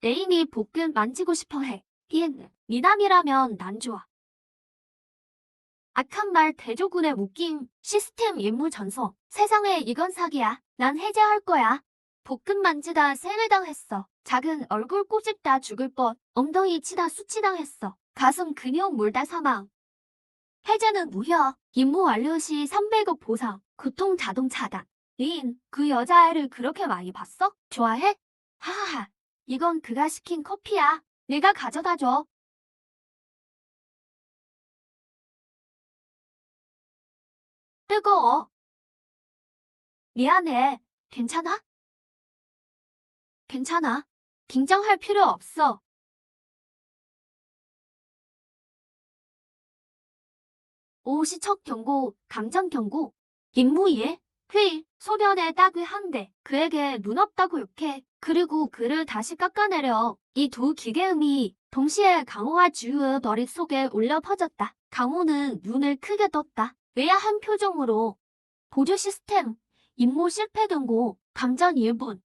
애인이 볶음 만지고 싶어 해. 미남이라면 난 좋아. 악한 말 대조군의 웃김, 시스템 임무 전송. 세상에 이건 사기야. 난 해제할 거야. 볶음 만지다 세뇌당했어. 작은 얼굴 꼬집다 죽을 뻔. 엉덩이 치다 수치당했어. 가슴 근육 물다 사망. 해제는 무효. 임무 완료 시 300억 보상. 고통 자동 차단. 그 여자애를 그렇게 많이 봤어? 좋아해? 하하하. 이건 그가 시킨 커피야. 내가 가져다 줘. 뜨거워. 미안해. 괜찮아? 괜찮아. 긴장할 필요 없어. 오시척 경고, 감정 경고. 임무 이해? 소년의 따귀 한 대. 그에게 눈 없다고 욕해. 그리고 그를 다시 깎아내려. 이 두 기계음이 동시에 강호와 주유의 머릿속에 울려 퍼졌다. 강호는 눈을 크게 떴다. 의아한 표정으로. 보조 시스템, 임무 실패 경고, 감전 1분.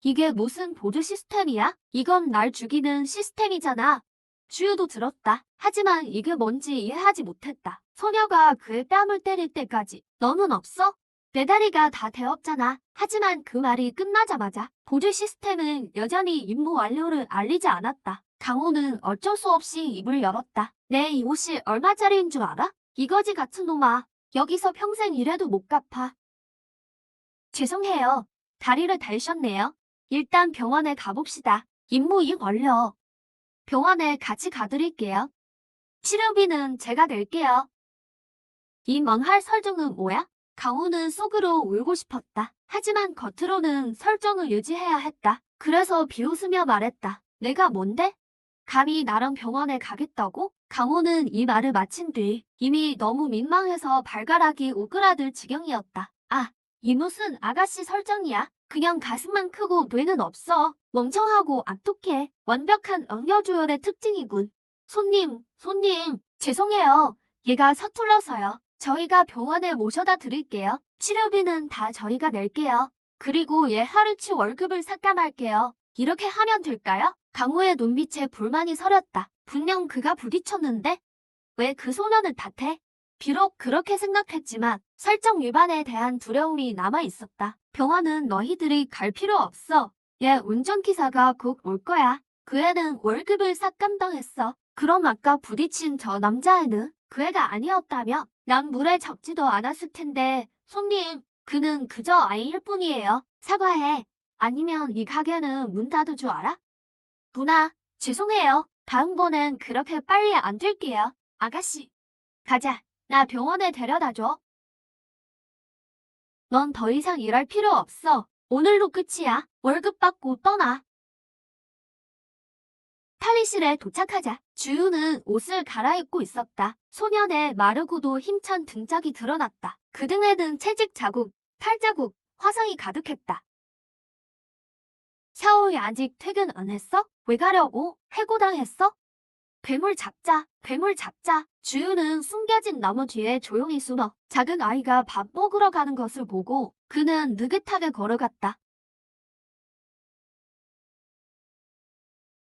이게 무슨 보조 시스템이야? 이건 날 죽이는 시스템이잖아. 주유도 들었다. 하지만 이게 뭔지 이해하지 못했다. 소녀가 그의 뺨을 때릴 때까지 너는 없어? 내 다리가 다 데웠잖아. 하지만 그 말이 끝나자마자 보조 시스템은 여전히 임무 완료를 알리지 않았다. 강호는 어쩔 수 없이 입을 열었다. 내 이 옷이 얼마짜리인 줄 알아? 이거지 같은 놈아. 여기서 평생 일해도 못 갚아. 죄송해요. 다리를 달셨네요. 일단 병원에 가봅시다. 임무 이익 완료. 병원에 같이 가드릴게요. 치료비는 제가 낼게요. 이 망할 설정은 뭐야? 강우는 속으로 울고 싶었다. 하지만 겉으로는 설정을 유지해야 했다. 그래서 비웃으며 말했다. 내가 뭔데? 감히 나랑 병원에 가겠다고? 강호는 이 말을 마친 뒤 이미 너무 민망해서 발가락이 오그라들 지경이었다. 아, 이 무슨 아가씨 설정이야? 그냥 가슴만 크고 뇌는 없어. 멍청하고 악독해. 완벽한 응여조연의 특징이군. 손님, 죄송해요. 얘가 서툴러서요. 저희가 병원에 모셔다 드릴게요. 치료비는 다 저희가 낼게요. 그리고 얘 하루치 월급을 삭감할게요. 이렇게 하면 될까요? 강호의 눈빛에 불만이 서렸다. 분명 그가 부딪혔는데 왜 그 소년을 탓해? 비록 그렇게 생각했지만 설정 위반에 대한 두려움이 남아 있었다. 병원은 너희들이 갈 필요 없어. 얘 운전기사가 곧 올 거야. 그 애는 월급을 삭감당했어. 그럼 아까 부딪힌 저 남자애는 그 애가 아니었다며? 난 물에 적지도 않았을 텐데. 손님, 그는 그저 아이일 뿐이에요. 사과해. 아니면 이 가게는 문 닫을 줄 알아? 누나, 죄송해요. 다음번엔 그렇게 빨리 안 될게요. 아가씨, 가자. 나 병원에 데려다줘. 넌 더 이상 일할 필요 없어. 오늘로 끝이야. 월급 받고 떠나. 탈의실에 도착하자 주유는 옷을 갈아입고 있었다. 소년의 마르고도 힘찬 등짝이 드러났다. 그 등에는 채찍 자국, 탈 자국, 화상이 가득했다. 샤오이 아직 퇴근 안 했어? 왜 가려고? 해고당했어? 괴물 잡자. 주유는 숨겨진 나무 뒤에 조용히 숨어 작은 아이가 밥 먹으러 가는 것을 보고 그는 느긋하게 걸어갔다.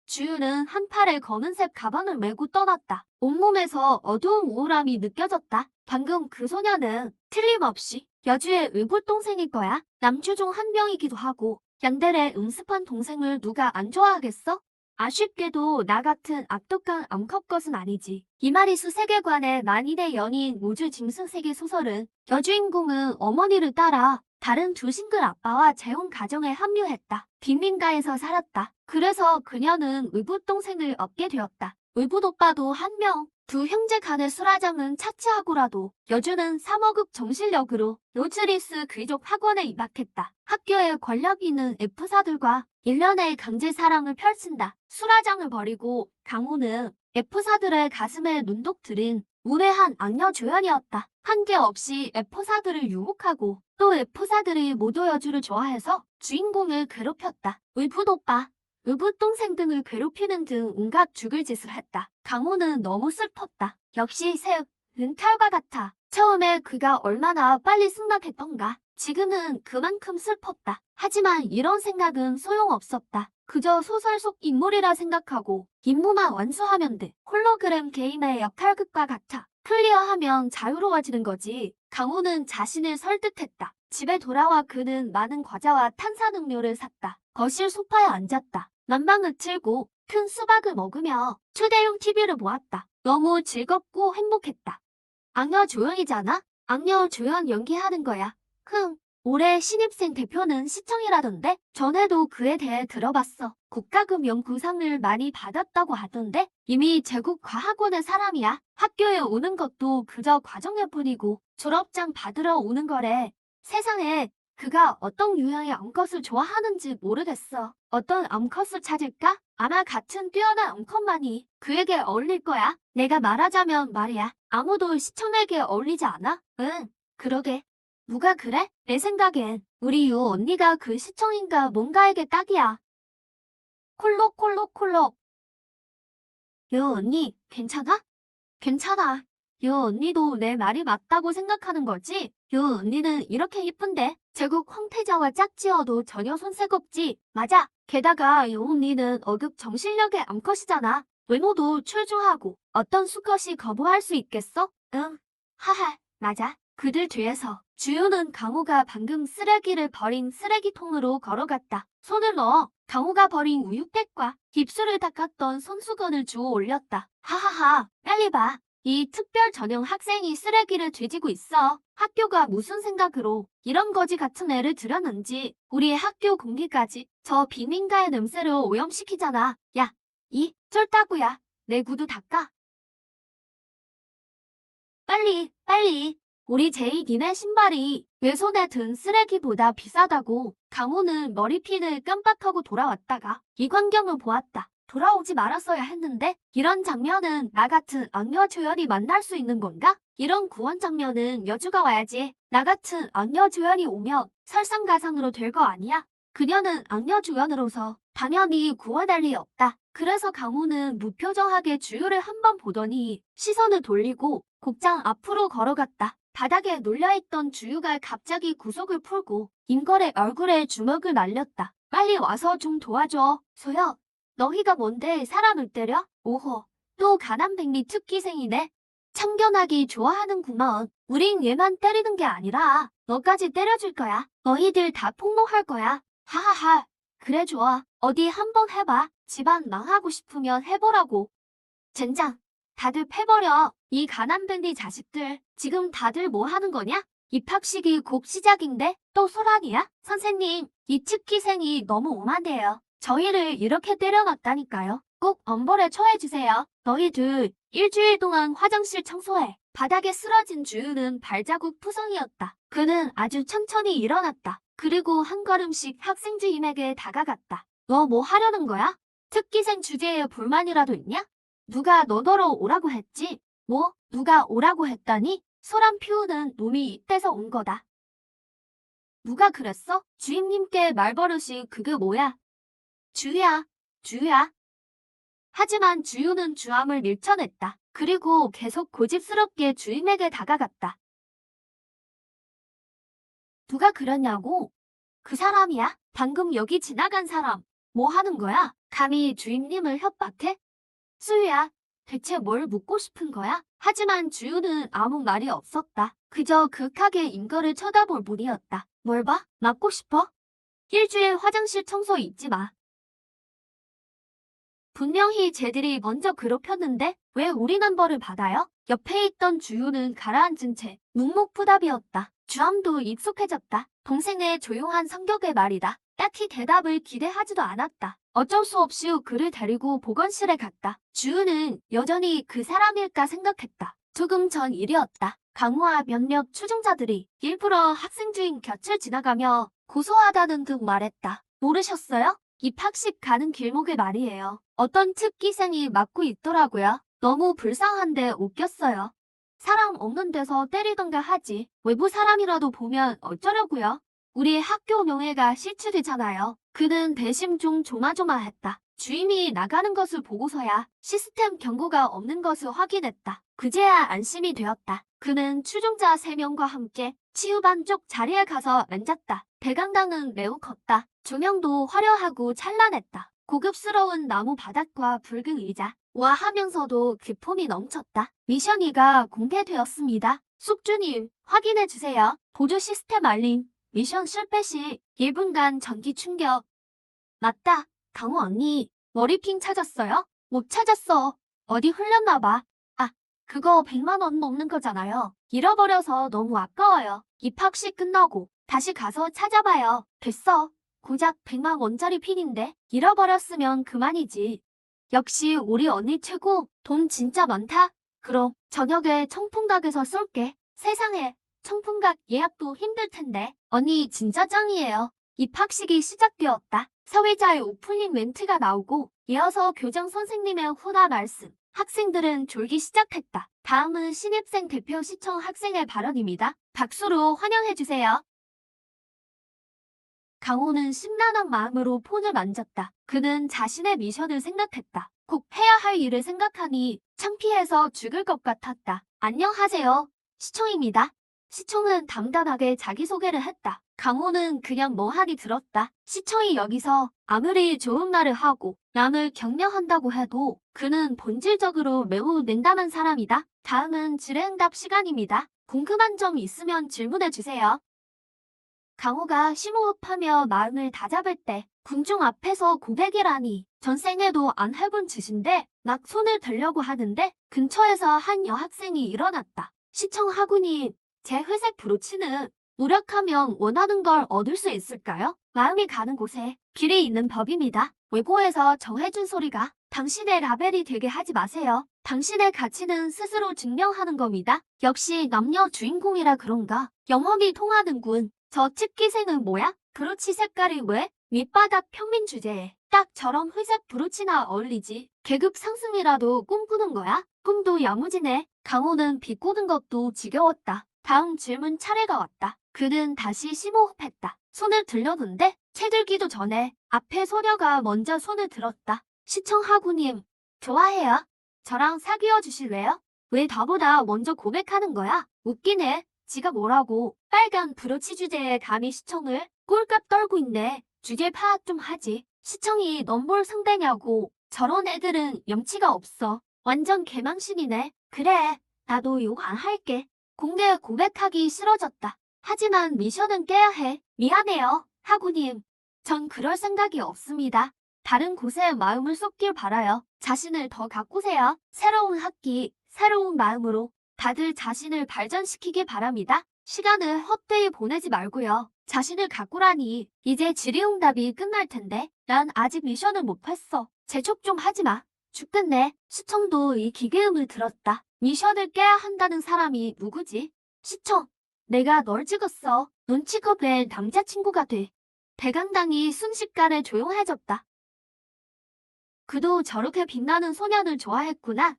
주유는 한 팔에 검은색 가방을 메고 떠났다. 온몸에서 어두운 우울함이 느껴졌다. 방금 그 소녀는 틀림없이 여주의 의붓동생일 거야. 남주 중 한 명이기도 하고 얀델의 음습한 동생을 누가 안 좋아하겠어? 아쉽게도 나 같은 악독한 암컷 것은 아니지. 이마리수 세계관의 만인의 연인 우주 짐승 세계 소설은 여주인공은 어머니를 따라 다른 두 싱글 아빠와 재혼 가정에 합류했다. 빈민가에서 살았다. 그래서 그녀는 의붓동생을 얻게 되었다. 의붓 오빠도 한 명, 두 형제 간의 수라장은 차치하고라도 여주는 3호급 정실력으로 로즈리스 귀족 학원에 입학했다. 학교의 권력 있는 F사들과 1년의 강제 사랑을 펼친다. 수라장을 버리고 강호는 F사들의 가슴에 눈독 들인 무례한 악녀 조연이었다. 한계 없이 F사들을 유혹하고 또 F사들이 모두 여주를 좋아해서 주인공을 괴롭혔다. 의붓 오빠, 의붓 동생 등을 괴롭히는 등 온갖 죽을 짓을 했다. 강호는 너무 슬펐다. 역시 새 은탈과 같아. 처음에 그가 얼마나 빨리 승낙했던가. 지금은 그만큼 슬펐다. 하지만 이런 생각은 소용없었다. 그저 소설 속 인물이라 생각하고 임무만 완수하면 돼. 홀로그램 게임의 역할극과 같아. 클리어하면 자유로워지는 거지. 강호는 자신을 설득했다. 집에 돌아와 그는 많은 과자와 탄산음료를 샀다. 거실 소파에 앉았다. 난방을 틀고 큰 수박을 먹으며 휴대용 TV를 보았다. 너무 즐겁고 행복했다. 악녀 조연이잖아? 악녀 조연 연기하는 거야. 올해 신입생 대표는 시청이라던데? 전에도 그에 대해 들어봤어. 국가금연구상을 많이 받았다고 하던데? 이미 제국과학원의 사람이야. 학교에 오는 것도 그저 과정일 뿐이고 졸업장 받으러 오는 거래. 세상에 그가 어떤 유형의 암컷을 좋아하는지 모르겠어. 어떤 암컷을 찾을까? 아마 같은 뛰어난 암컷만이 그에게 어울릴 거야. 내가 말하자면 말이야. 아무도 시청에게 어울리지 않아? 응, 그러게. 누가 그래? 내 생각엔 우리 유 언니가 그 시청인가 뭔가에게 딱이야. 콜록콜록콜록. 유 언니, 괜찮아? 괜찮아. 유 언니도 내 말이 맞다고 생각하는 거지? 유 언니는 이렇게 예쁜데 제국 황태자와 짝지어도 전혀 손색 없지. 맞아. 게다가 유 언니는 어급 정신력의 암컷이잖아. 외모도 출중하고 어떤 수컷이 거부할 수 있겠어? 응. 하하, 맞아. 그들 뒤에서 주유는 강호가 방금 쓰레기를 버린 쓰레기통으로 걸어갔다. 손을 넣어 강호가 버린 우유팩과 입술을 닦았던 손수건을 주워 올렸다. 하하하, 빨리 봐. 이 특별 전형 학생이 쓰레기를 뒤지고 있어. 학교가 무슨 생각으로 이런 거지 같은 애를 들였는지 우리 학교 공기까지 저 비민가의 냄새를 오염시키잖아. 야, 이 쫄따구야. 내 구두 닦아. 빨리, 빨리. 우리 제이 니네 신발이 왼손에 든 쓰레기보다 비싸다고. 강호는 머리핀을 깜빡하고 돌아왔다가 이 광경을 보았다. 돌아오지 말았어야 했는데 이런 장면은 나 같은 악녀 조연이 만날 수 있는 건가? 이런 구원 장면은 여주가 와야지. 나 같은 악녀 조연이 오면 설상가상으로 될 거 아니야? 그녀는 악녀 조연으로서 당연히 구원할 리 없다. 그래서 강호는 무표정하게 주유를 한번 보더니 시선을 돌리고 곡장 앞으로 걸어갔다. 바닥에 놀려있던 주유가 갑자기 구속을 풀고 임걸의 얼굴에 주먹을 날렸다. 빨리 와서 좀 도와줘. 소혁, 너희가 뭔데 사람을 때려? 오호, 또 가난뱅리 특기생이네. 참견하기 좋아하는구먼. 우린 얘만 때리는 게 아니라 너까지 때려줄 거야. 너희들 다 폭로할 거야. 하하하, 그래 좋아. 어디 한번 해봐. 집안 망하고 싶으면 해보라고. 젠장. 다들 패버려. 이 가난뱅이 자식들. 지금 다들 뭐 하는 거냐? 입학식이 곧 시작인데 또 소란이야? 선생님, 이 특기생이 너무 오만해요. 저희를 이렇게 때려놨다니까요. 꼭 엄벌에 처해주세요. 너희들 일주일 동안 화장실 청소해. 바닥에 쓰러진 주유는 발자국 푸성이었다. 그는 아주 천천히 일어났다. 그리고 한 걸음씩 학생 주임에게 다가갔다. 너 뭐 하려는 거야? 특기생 주제에 불만이라도 있냐? 누가 너더러 오라고 했지? 뭐? 누가 오라고 했다니? 소란 피우는 놈이 이때서 온 거다. 누가 그랬어? 주임님께 말버릇이 그게 뭐야? 주야, 주야. 하지만 주유는 주함을 밀쳐냈다. 그리고 계속 고집스럽게 주임에게 다가갔다. 누가 그랬냐고? 그 사람이야? 방금 여기 지나간 사람. 뭐 하는 거야? 감히 주임님을 협박해? 수유야, 대체 뭘 묻고 싶은 거야? 하지만 주유는 아무 말이 없었다. 그저 극하게 임거를 쳐다볼 뿐이었다. 뭘 봐? 맞고 싶어? 일주일 화장실 청소 잊지 마. 분명히 쟤들이 먼저 괴롭혔는데 왜 우리 남벌을 받아요? 옆에 있던 주유는 가라앉은 채 묵묵부답이었다. 주함도 익숙해졌다. 동생의 조용한 성격의 말이다. 딱히 대답을 기대하지도 않았다. 어쩔 수 없이 그를 데리고 보건실에 갔다. 주유는 여전히 그 사람일까 생각했다. 조금 전 일이었다. 강호와 몇몇 추종자들이 일부러 학생 주임 곁을 지나가며 고소하다는 듯 말했다. 모르셨어요? 입학식 가는 길목에 말이에요. 어떤 특기생이 맡고 있더라고요. 너무 불쌍한데 웃겼어요. 사람 없는 데서 때리던가 하지. 외부 사람이라도 보면 어쩌려고요? 우리 학교 명예가 실추되잖아요. 그는 배심 좀 조마조마했다. 주임이 나가는 것을 보고서야 시스템 경고가 없는 것을 확인했다. 그제야 안심이 되었다. 그는 추종자 3명과 함께 치우반 쪽 자리에 가서 앉았다. 대강당은 매우 컸다. 조명도 화려하고 찬란했다. 고급스러운 나무 바닥과 붉은 의자, 우아하면서도 기품이 넘쳤다. 미션 2가 공개되었습니다. 숙주님, 확인해주세요. 보조 시스템 알림. 미션 실패 시 1분간 전기 충격. 맞다. 강호 언니, 머리핀 찾았어요? 못 찾았어. 어디 흘렸나봐. 아, 그거 100만 원 넘는 거잖아요. 잃어버려서 너무 아까워요. 입학식 끝나고 다시 가서 찾아봐요. 됐어. 고작 100만 원짜리 핀인데 잃어버렸으면 그만이지. 역시 우리 언니 최고. 돈 진짜 많다. 그럼 저녁에 청풍각에서 쏠게. 세상에, 청풍각 예약도 힘들 텐데. 언니 진짜 짱이에요. 입학식이 시작되었다. 사회자의 오프닝 멘트가 나오고 이어서 교장 선생님의 훈화 말씀. 학생들은 졸기 시작했다. 다음은 신입생 대표 시청 학생의 발언입니다. 박수로 환영해주세요. 강호는 심란한 마음으로 폰을 만졌다. 그는 자신의 미션을 생각했다. 꼭 해야 할 일을 생각하니 창피해서 죽을 것 같았다. 안녕하세요. 시청입니다. 시청은 담담하게 자기소개를 했다. 강호는 그냥 멍하니 들었다. 시청이 여기서 아무리 좋은 말을 하고 남을 격려한다고 해도 그는 본질적으로 매우 냉담한 사람이다. 다음은 질의응답 시간입니다. 궁금한 점 있으면 질문해주세요. 강호가 심호흡하며 마음을 다잡을 때 군중 앞에서 고백이라니 전생에도 안 해본 짓인데 막 손을 들려고 하는데 근처에서 한 여학생이 일어났다. 시청 하구님, 제 회색 브로치는 노력하면 원하는 걸 얻을 수 있을까요? 마음이 가는 곳에 길이 있는 법입니다. 외고에서 정해준 소리가 당신의 라벨이 되게 하지 마세요. 당신의 가치는 스스로 증명하는 겁니다. 역시 남녀 주인공이라 그런가 영험이 통하는군. 저 칩기생은 뭐야? 브로치 색깔이 왜? 밑바닥 평민 주제에 딱 저런 회색 브로치나 어울리지. 계급 상승이라도 꿈꾸는 거야? 꿈도 야무지네. 강호는 비꼬는 것도 지겨웠다. 다음 질문 차례가 왔다. 그는 다시 심호흡했다. 손을 들려는데 채 들기도 전에 앞에 소녀가 먼저 손을 들었다. 시청하구님, 좋아해요. 저랑 사귀어 주실래요? 왜 나보다 먼저 고백하는 거야? 웃기네. 지가 뭐라고 빨간 브로치 주제에 감히 시청을 꼴값 떨고 있네. 주제 파악 좀 하지. 시청이 넌 뭘 상대냐고. 저런 애들은 염치가 없어. 완전 개망신이네. 그래, 나도 욕 안 할게. 공개 고백하기 싫어졌다. 하지만 미션은 깨야 해. 미안해요, 하구님. 전 그럴 생각이 없습니다. 다른 곳에 마음을 쏟길 바라요. 자신을 더 가꾸세요. 새로운 학기, 새로운 마음으로 다들 자신을 발전시키길 바랍니다. 시간을 헛되이 보내지 말고요. 자신을 가꾸라니. 이제 질의응답이 끝날 텐데 난 아직 미션을 못 했어. 재촉 좀 하지 마. 죽겠네. 시청도 이 기계음을 들었다. 미션을 깨야 한다는 사람이 누구지? 시청, 내가 널 찍었어. 눈치껏 내 남자친구가 돼. 대강당이 순식간에 조용해졌다. 그도 저렇게 빛나는 소년을 좋아했구나.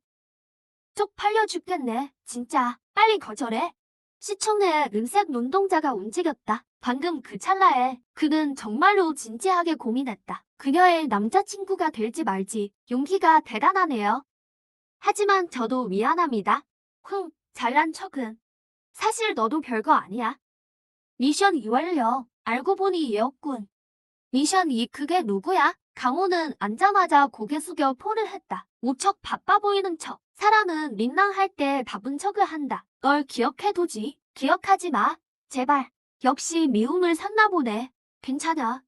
쪽팔려 죽겠네. 진짜 빨리 거절해. 시청의 은색 눈동자가 움직였다. 방금 그 찰나에 그는 정말로 진지하게 고민했다. 그녀의 남자친구가 될지 말지. 용기가 대단하네요. 하지만 저도 미안합니다. 잘난 척은. 사실 너도 별거 아니야. 미션 2 완료. 알고 보니 얘였군. 미션 2 그게 누구야? 강호는 앉자마자 고개 숙여 폰을 했다. 무척 바빠 보이는 척. 사람은 민망할 때 바쁜 척을 한다. 널 기억해두지. 기억하지 마. 제발. 역시 미움을 샀나 보네. 괜찮아.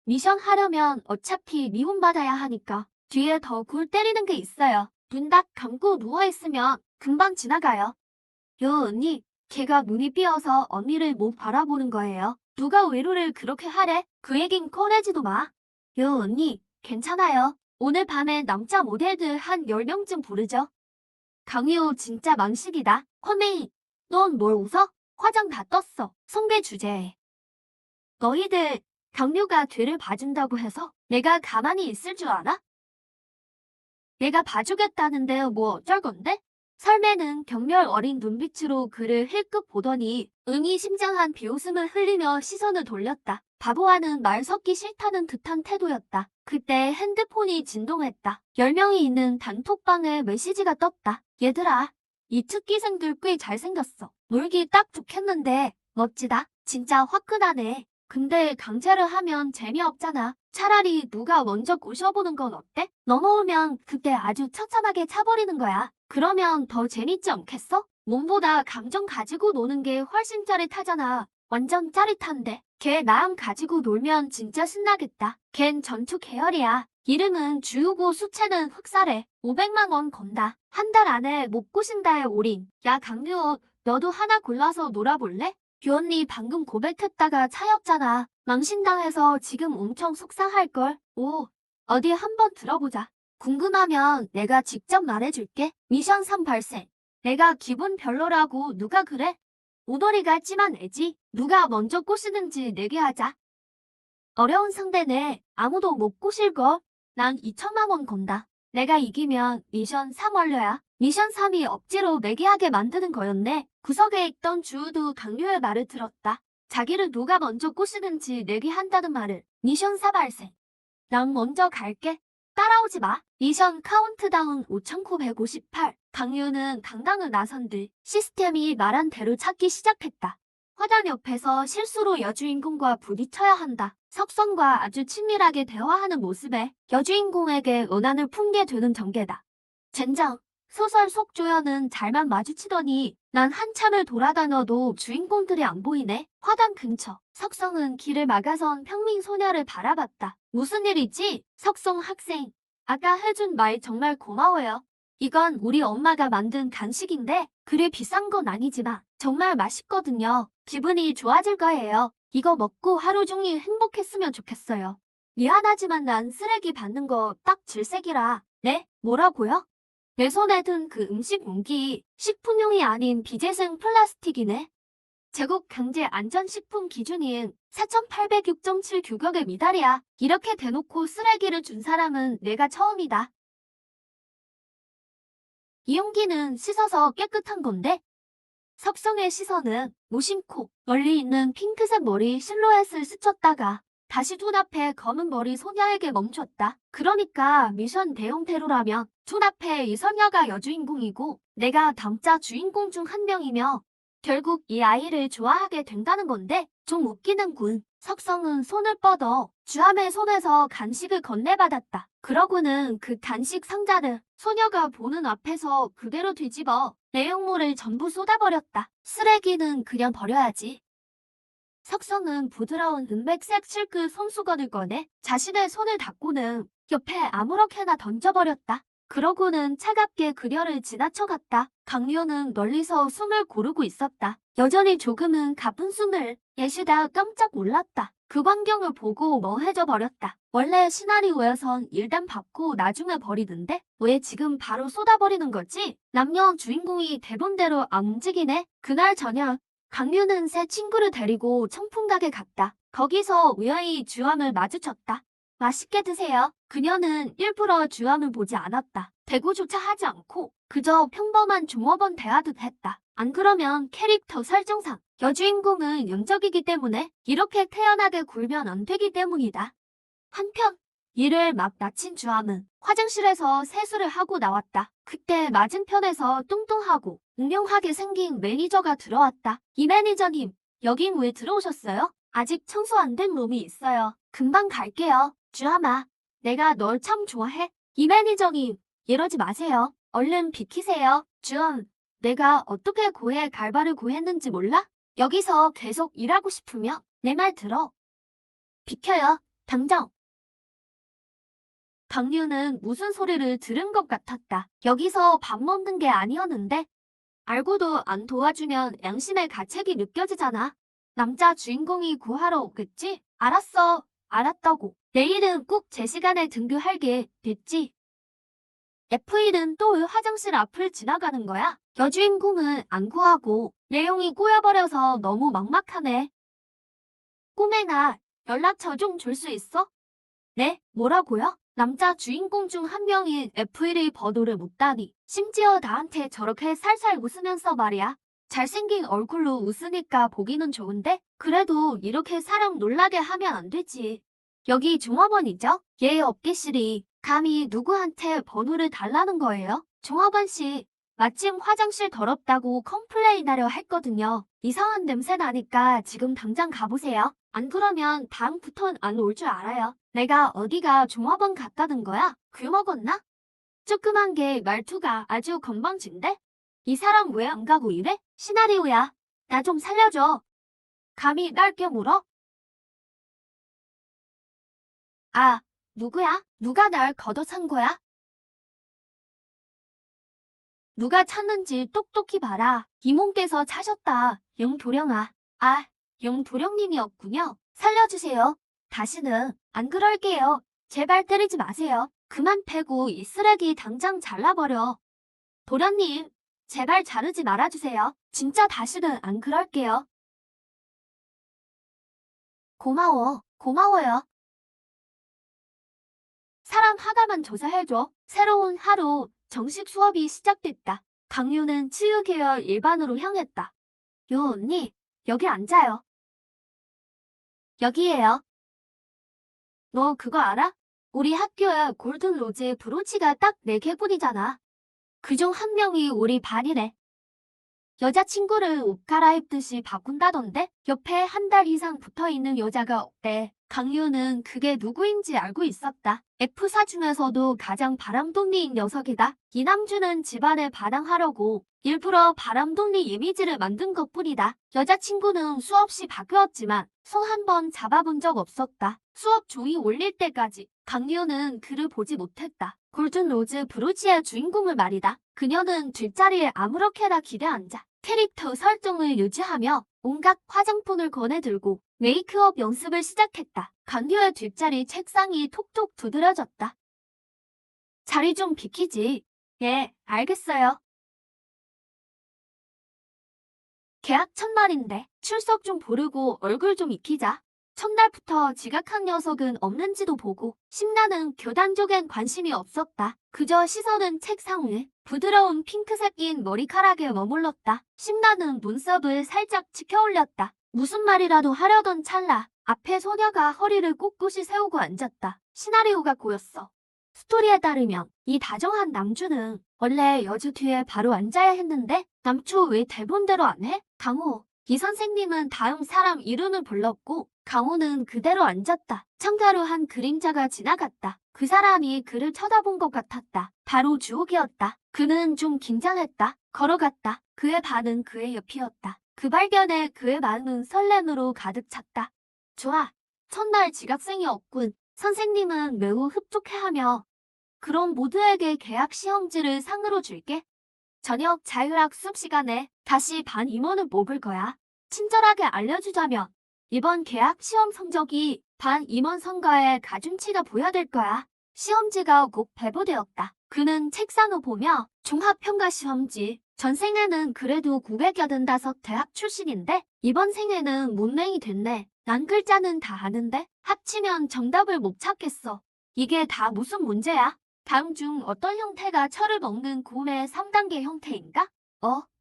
미션 하려면 어차피 미움받아야 하니까. 뒤에 더 굴 때리는 게 있어요. 눈 딱 감고 누워있으면 금방 지나가요. 언니, 걔가 눈이 삐어서 언니를 못 바라보는 거예요. 누가 위로를 그렇게 하래? 그 얘긴 꺼내지도 마. 언니, 괜찮아요. 오늘 밤에 남자 모델들 한 10명쯤 부르죠. 강희호 진짜 망식이다. 허메이, 넌 뭘 웃어? 화장 다 떴어. 성배 주제에. 너희들 강류가 뒤를 봐준다고 해서 내가 가만히 있을 줄 알아? 내가 봐주겠다는데 뭐 어쩔 건데? 설매는 경멸 어린 눈빛으로 그를 힐끗 보더니 의미심장한 비웃음을 흘리며 시선을 돌렸다. 바보와는 말 섞기 싫다는 듯한 태도였다. 그때 핸드폰이 진동했다. 10명이 있는 단톡방에 메시지가 떴다. 얘들아, 이 특기생들 꽤 잘생겼어. 놀기 딱 좋겠는데 멋지다. 진짜 화끈하네. 근데 강제를 하면 재미없잖아. 차라리 누가 먼저 꼬셔보는 건 어때? 넘어오면 그때 아주 처참하게 차버리는 거야. 그러면 더 재밌지 않겠어? 몸보다 감정 가지고 노는 게 훨씬 짜릿하잖아. 완전 짜릿한데. 걔 마음 가지고 놀면 진짜 신나겠다. 걘 전투 계열이야. 이름은 주우고 수채는 흑살해. 500만 원 건다. 한 달 안에 못 꼬신다에 올인. 야 강유호, 너도 하나 골라서 놀아볼래? 규언니 방금 고백했다가 차였잖아. 망신당해서 지금 엄청 속상할걸. 오, 어디 한번 들어보자. 궁금하면 내가 직접 말해줄게. 미션 3 발생. 내가 기분 별로라고 누가 그래? 오더리가 찜한애지. 누가 먼저 꼬시는지 내게 하자. 어려운 상대네. 아무도 못 꼬실걸. 난 2천만 원 건다. 내가 이기면 미션 3 완료야. 미션 3이 억지로 내게 하게 만드는 거였네. 구석에 있던 주우도 강요의 말을 들었다. 자기를 누가 먼저 꼬시는지 내게 한다는 말을. 미션 4 발생. 난 먼저 갈게. 따라오지 마. 미션 카운트다운 5958. 강유는 강당을 나선 뒤 시스템이 말한 대로 찾기 시작했다. 화단 옆에서 실수로 여주인공과 부딪혀야 한다. 석성과 아주 친밀하게 대화하는 모습에 여주인공에게 은한을 품게 되는 전개다. 젠장, 소설 속 조연은 잘만 마주치더니 난 한참을 돌아다녀도 주인공들이 안 보이네. 화단 근처, 석성은 길을 막아선 평민 소녀를 바라봤다. 무슨 일이지? 석성 학생, 아까 해준 말 정말 고마워요. 이건 우리 엄마가 만든 간식인데 그리 비싼 건 아니지만 정말 맛있거든요. 기분이 좋아질 거예요. 이거 먹고 하루 종일 행복했으면 좋겠어요. 미안하지만 난 쓰레기 받는 거 딱 질색이라. 네? 뭐라고요? 내 손에 든 그 음식 용기, 식품용이 아닌 비재생 플라스틱이네. 제국 경제 안전식품 기준인 4806.7 규격의 미달이야. 이렇게 대놓고 쓰레기를 준 사람은 내가 처음이다. 이 용기는 씻어서 깨끗한 건데? 석성의 시선은 무심코 멀리 있는 핑크색 머리 실루엣을 스쳤다가 다시 눈앞에 검은 머리 소녀에게 멈췄다. 그러니까 미션 내용대로라면 눈앞에 이 소녀가 여주인공이고 내가 남자 주인공 중 한 명이며 결국 이 아이를 좋아하게 된다는 건데 좀 웃기는군. 석성은 손을 뻗어 주함의 손에서 간식을 건네받았다. 그러고는 그 간식 상자를 소녀가 보는 앞에서 그대로 뒤집어 내용물을 전부 쏟아버렸다. 쓰레기는 그냥 버려야지. 석성은 부드러운 은백색 실크 손수건을 꺼내 자신의 손을 닦고는 옆에 아무렇게나 던져버렸다. 그러고는 차갑게 그녀를 지나쳐갔다. 강요는 멀리서 숨을 고르고 있었다. 여전히 조금은 가쁜 숨을 예시다 깜짝 놀랐다. 그 광경을 보고 멍해져 버렸다. 원래 시나리오에선 일단 받고 나중에 버리던데 왜 지금 바로 쏟아버리는 거지? 남녀 주인공이 대본대로 안 움직이네. 그날 저녁 강유는 새 친구를 데리고 청풍각에 갔다. 거기서 우연히 주함을 마주쳤다. 맛있게 드세요. 그녀는 일부러 주함을 보지 않았다. 대고조차 하지 않고 그저 평범한 종업원 대하듯 했다. 안 그러면 캐릭터 설정상 여주인공은 영적이기 때문에 이렇게 태연하게 굴면 안 되기 때문이다. 한편 일을 막 마친 주함은 화장실에서 세수를 하고 나왔다. 그때 맞은편에서 뚱뚱하고 응용하게 생긴 매니저가 들어왔다. 이 매니저님, 여긴 왜 들어오셨어요? 아직 청소 안 된 룸이 있어요. 금방 갈게요. 주함아, 내가 널 참 좋아해. 이 매니저님, 이러지 마세요. 얼른 비키세요. 주함, 내가 어떻게 고해 갈바를 구했는지 몰라? 여기서 계속 일하고 싶으면 내 말 들어. 비켜요. 당장. 강유는 무슨 소리를 들은 것 같았다. 여기서 밥 먹는 게 아니었는데 알고도 안 도와주면 양심의 가책이 느껴지잖아. 남자 주인공이 구하러 오겠지? 알았어. 알았다고. 내일은 꼭 제 시간에 등교할게. 됐지? F1은 또 왜 화장실 앞을 지나가는 거야? 여주인공은 안 구하고 내용이 꼬여버려서 너무 막막하네. 꼬맹아, 연락처 좀 줄 수 있어? 네? 뭐라고요? 남자 주인공 중 한 명인 F1의 번호를 묻다니 심지어 나한테 저렇게 살살 웃으면서 말이야. 잘생긴 얼굴로 웃으니까 보기는 좋은데 그래도 이렇게 사람 놀라게 하면 안 되지. 여기 종업원이죠? 얘 업계실이 감히 누구한테 번호를 달라는 거예요? 종업원 씨, 마침 화장실 더럽다고 컴플레인하려 했거든요. 이상한 냄새 나니까 지금 당장 가보세요. 안 그러면 다음부턴 안 올 줄 알아요. 내가 어디가 종업원 같다는 거야? 귤 먹었나? 조그만 게 말투가 아주 건방진데? 이 사람 왜 안 가고 이래? 시나리오야. 나 좀 살려줘. 감히 날 껴물어? 아, 누구야? 누가 날 걷어찬 거야? 누가 찾는지 똑똑히 봐라. 이모께서 차셨다. 영도령아. 아, 영도령님이었군요. 살려주세요. 다시는 안 그럴게요. 제발 때리지 마세요. 그만 패고 이 쓰레기 당장 잘라버려. 도련님, 제발 자르지 말아주세요. 진짜 다시는 안 그럴게요. 고마워. 고마워요. 사람 하나만 조사해줘. 새로운 하루 정식 수업이 시작됐다. 강유는 치유계열 일반으로 향했다. 요 언니, 여기 앉아요. 여기에요. 너 그거 알아? 우리 학교에 골든로즈 브로치가 딱 4개뿐이잖아. 그중 한 명이 우리 반이래. 여자친구를 옷 갈아입듯이 바꾼다던데? 옆에 한 달 이상 붙어있는 여자가 없대. 강유는 그게 누구인지 알고 있었다. F사 중에서도 가장 바람둥이인 녀석이다. 이남주는 집안에 반항하려고 일부러 바람둥이 이미지를 만든 것뿐이다. 여자친구는 수없이 바뀌었지만 손 한 번 잡아본 적 없었다. 수업 종이 올릴 때까지 강유는 그를 보지 못했다. 골든로즈 브로치의 주인공을 말이다. 그녀는 뒷자리에 아무렇게나 기대앉아 캐릭터 설정을 유지하며 온갖 화장품을 꺼내들고 메이크업 연습을 시작했다. 강유의 뒷자리 책상이 톡톡 두드려졌다. 자리 좀 비키지. 예, 알겠어요. 계약 첫날인데 출석 좀 부르고 얼굴 좀 익히자. 첫날부터 지각한 녀석은 없는지도 보고 심나는 교단 쪽엔 관심이 없었다. 그저 시선은 책상 위 부드러운 핑크색인 머리카락에 머물렀다. 심나는 눈썹을 살짝 치켜올렸다. 무슨 말이라도 하려던 찰나 앞에 소녀가 허리를 꼿꼿이 세우고 앉았다. 시나리오가 꼬였어. 스토리에 따르면 이 다정한 남주는 원래 여주 뒤에 바로 앉아야 했는데 남초 왜 대본대로 안 해? 강호, 이 선생님은 다음 사람 이름을 불렀고 강호는 그대로 앉았다. 창가로 한 그림자가 지나갔다. 그 사람이 그를 쳐다본 것 같았다. 바로 주옥이었다. 그는 좀 긴장했다. 걸어갔다. 그의 발은 그의 옆이었다. 그 발견에 그의 마음은 설렘으로 가득 찼다. 좋아. 첫날 지각생이 없군. 선생님은 매우 흡족해하며 그럼 모두에게 계약 시험지를 상으로 줄게. 저녁 자율학습 시간에 다시 반 임원을 뽑을 거야. 친절하게 알려주자면 이번 계약 시험 성적이 반 임원 선거에 가중치가 부여될 거야. 시험지가 곧 배부되었다. 그는 책상을 보며 종합평가 시험지. 전생에는 그래도 985 대학 출신인데 이번 생에는 문맹이 됐네. 난 글자는 다 아는데 합치면 정답을 못 찾겠어. 이게 다 무슨 문제야? 다음 중 어떤 형태가 철을 먹는 곰의 3단계 형태인가?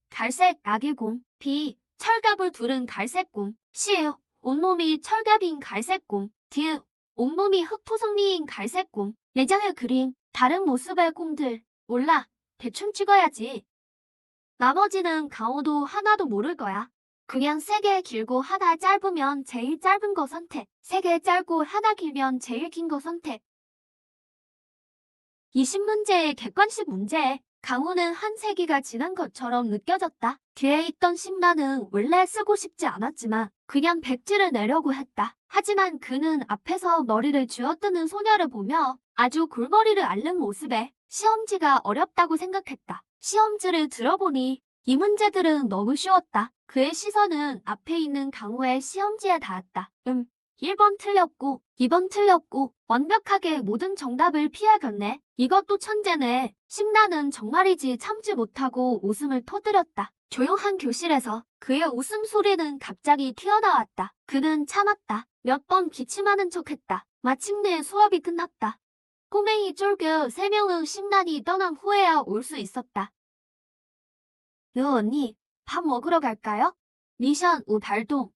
갈색 아기곰. B. 철갑을 두른 갈색곰. C. 온몸이 철갑인 갈색곰. D. 온몸이 흑토성리인 갈색곰. 내장의 그림. 다른 모습의 곰들. 몰라. 대충 찍어야지. 나머지는 강호도 하나도 모를 거야. 그냥 3개 길고 하나 짧으면 제일 짧은 거 선택. 3개 짧고 하나 길면 제일 긴 거 선택. 20문제의 객관식 문제. 강호는 한 세기가 지난 것처럼 느껴졌다. 뒤에 있던 심라는 원래 쓰고 싶지 않았지만 그냥 백지를 내려고 했다. 하지만 그는 앞에서 머리를 쥐어뜯는 소녀를 보며 아주 골머리를 앓는 모습에 시험지가 어렵다고 생각했다. 시험지를 들어보니 이 문제들은 너무 쉬웠다. 그의 시선은 앞에 있는 강호의 시험지에 닿았다. 1번 틀렸고 2번 틀렸고 완벽하게 모든 정답을 피해갔네. 이것도 천재네. 심나는 정말이지 참지 못하고 웃음을 터뜨렸다. 조용한 교실에서 그의 웃음소리는 갑자기 튀어나왔다. 그는 참았다. 몇 번 기침하는 척했다. 마침내 수업이 끝났다. 꼬맹이 쫄겨 3명은 심란이 떠난 후에야 올 수 있었다. 요 언니, 밥 먹으러 갈까요? 미션 5 발동.